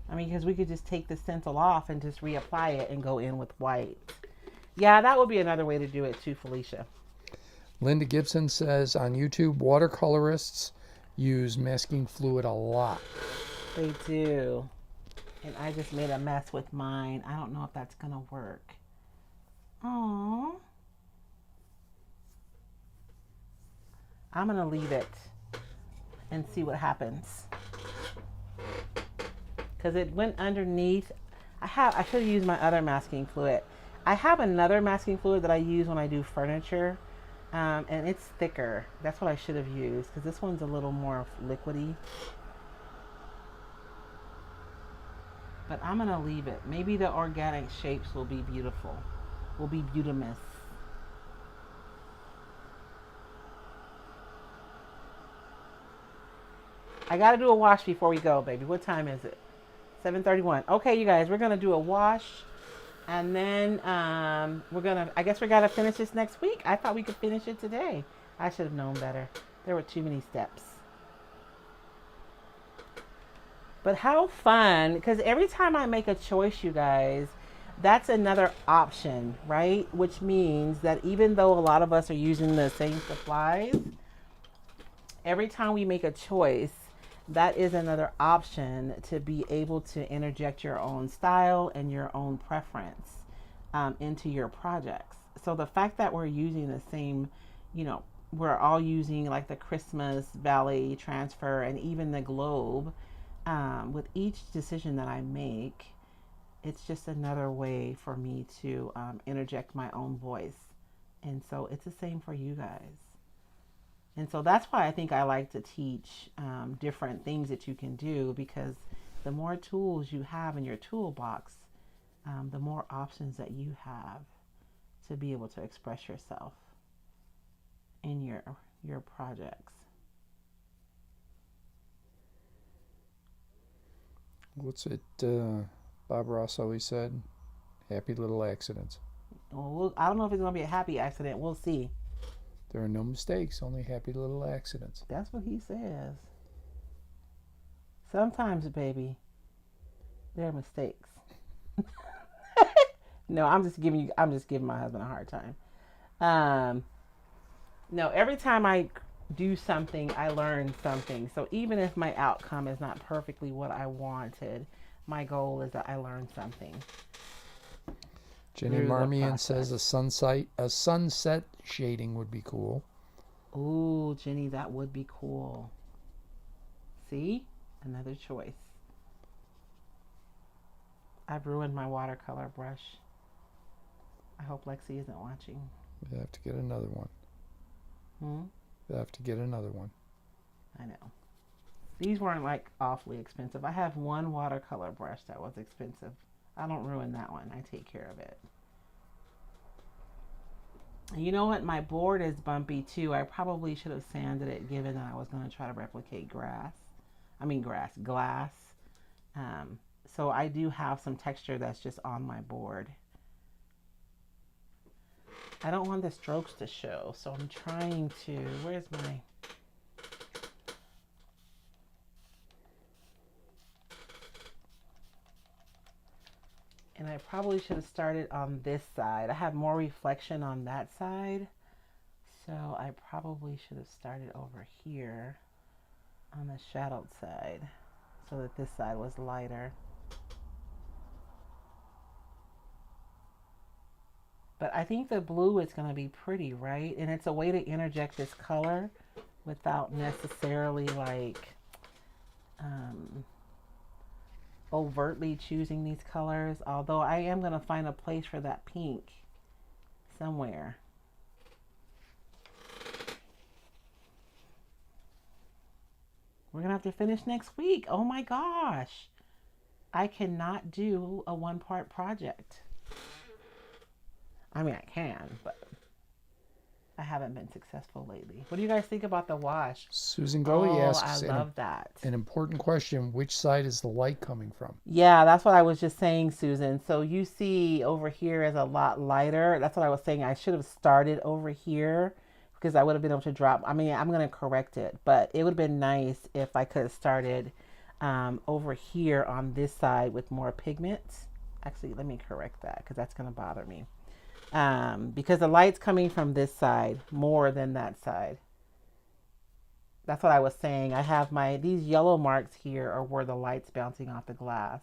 I mean, because we could just take the stencil off and just reapply it and go in with white. Yeah, that would be another way to do it too, Felicia. Linda Gibson says on YouTube, watercolorists use masking fluid a lot. They do. And I just made a mess with mine. I don't know if that's going to work. Oh, I'm going to leave it and see what happens. Because it went underneath. I should have used my other masking fluid. I have another masking fluid that I use when I do furniture, and it's thicker. That's what I should have used because this one's a little more liquidy. But I'm gonna leave it. Maybe the organic shapes will be beautiful. Will be beautimous. I gotta do a wash before we go, baby. What time is it? 7:31. Okay, you guys, we're gonna do a wash, and then I guess we gotta finish this next week. I thought we could finish it today. I should have known better. There were too many steps. But how fun, because every time I make a choice, you guys, that's another option, right? Which means that even though a lot of us are using the same supplies, every time we make a choice, that is another option to be able to interject your own style and your own preference into your projects. So the fact that we're using the same, we're all using like the Christmas Valley transfer and even the globe, with each decision that I make, it's just another way for me to interject my own voice. And so it's the same for you guys. And so that's why I think I like to teach different things that you can do, because the more tools you have in your toolbox, the more options that you have to be able to express yourself in your projects. What's it? Bob Ross always said, "Happy little accidents." Well, I don't know if it's going to be a happy accident. We'll see. There are no mistakes, only happy little accidents. That's what he says. Sometimes, baby, there are mistakes. No, I'm just giving my husband a hard time. No, every time I do something, I learn something. So even if my outcome is not perfectly what I wanted, my goal is that I learn something. Jenny Marmion says a sunset shading would be cool. Ooh, Jenny, that would be cool. See? Another choice. I've ruined my watercolor brush. I hope Lexi isn't watching. We have to get another one. We have to get another one. I know. These weren't like awfully expensive. I have one watercolor brush that was expensive. I don't ruin that one. I take care of it. And you know what? My board is bumpy too. I probably should have sanded it, given that I was going to try to replicate glass. So I do have some texture that's just on my board. I don't want the strokes to show, so I'm trying to, where's my, and I probably should have started on this side. I have more reflection on that side, so I probably should have started over here on the shadowed side so that this side was lighter. But I think the blue is going to be pretty, right? And it's a way to interject this color without necessarily like overtly choosing these colors. Although I am going to find a place for that pink somewhere. We're going to have to finish next week. Oh my gosh. I cannot do a one-part project. I mean, I can, but I haven't been successful lately. What do you guys think about the wash? Susan Gully asks, I love that. An important question: which side is the light coming from? Yeah, that's what I was just saying, Susan. So you see over here is a lot lighter. That's what I was saying. I should have started over here because I would have been able to drop. I mean, I'm going to correct it, but it would have been nice if I could have started over here on this side with more pigment. Actually, let me correct that because that's going to bother me. Because the light's coming from this side more than that side. That's what I was saying. I have these yellow marks here are where the light's bouncing off the glass.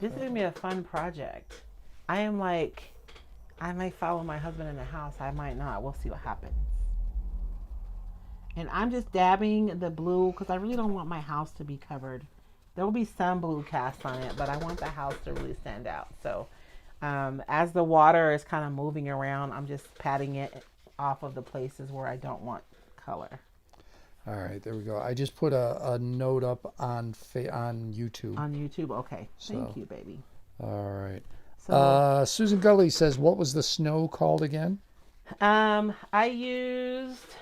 This is gonna be a fun project. I am like, I might follow my husband in the house. I might not. We'll see what happens. And I'm just dabbing the blue because I really don't want my house to be covered. There will be some blue cast on it, but I want the house to really stand out. So as the water is kind of moving around, I'm just patting it off of the places where I don't want color. All right, there we go. I just put a note up on YouTube. On YouTube, okay. So, thank you, baby. All right. So Susan Gully says, what was the snow called again? I used,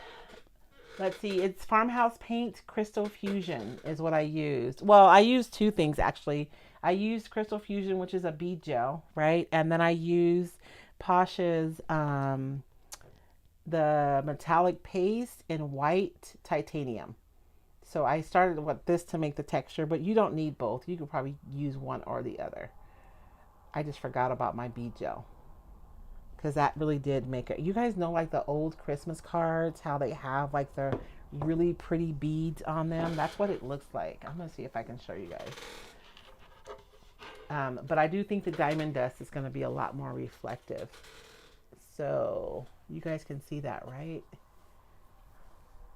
let's see, it's Farmhouse Paint Crystal Fusion is what I used. Well, I used two things actually. I used Crystal Fusion, which is a bead gel, right? And then I used Pasha's the metallic paste in white titanium. So I started with this to make the texture, but you don't need both. You could probably use one or the other. I just forgot about my bead gel because that really did make it. You guys know like the old Christmas cards, how they have like the really pretty beads on them. That's what it looks like. I'm gonna see if I can show you guys. But I do think the diamond dust is gonna be a lot more reflective. So you guys can see that, right?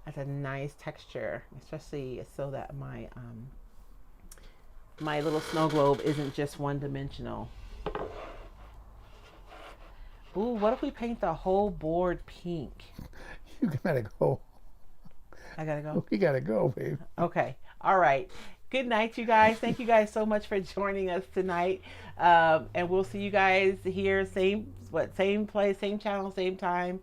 That's a nice texture, especially so that my my little snow globe isn't just one dimensional. Ooh, what if we paint the whole board pink? You gotta go. I gotta go. We gotta go, babe. Okay. All right. Good night, you guys. Thank you guys so much for joining us tonight. And we'll see you guys here, same place, same channel, same time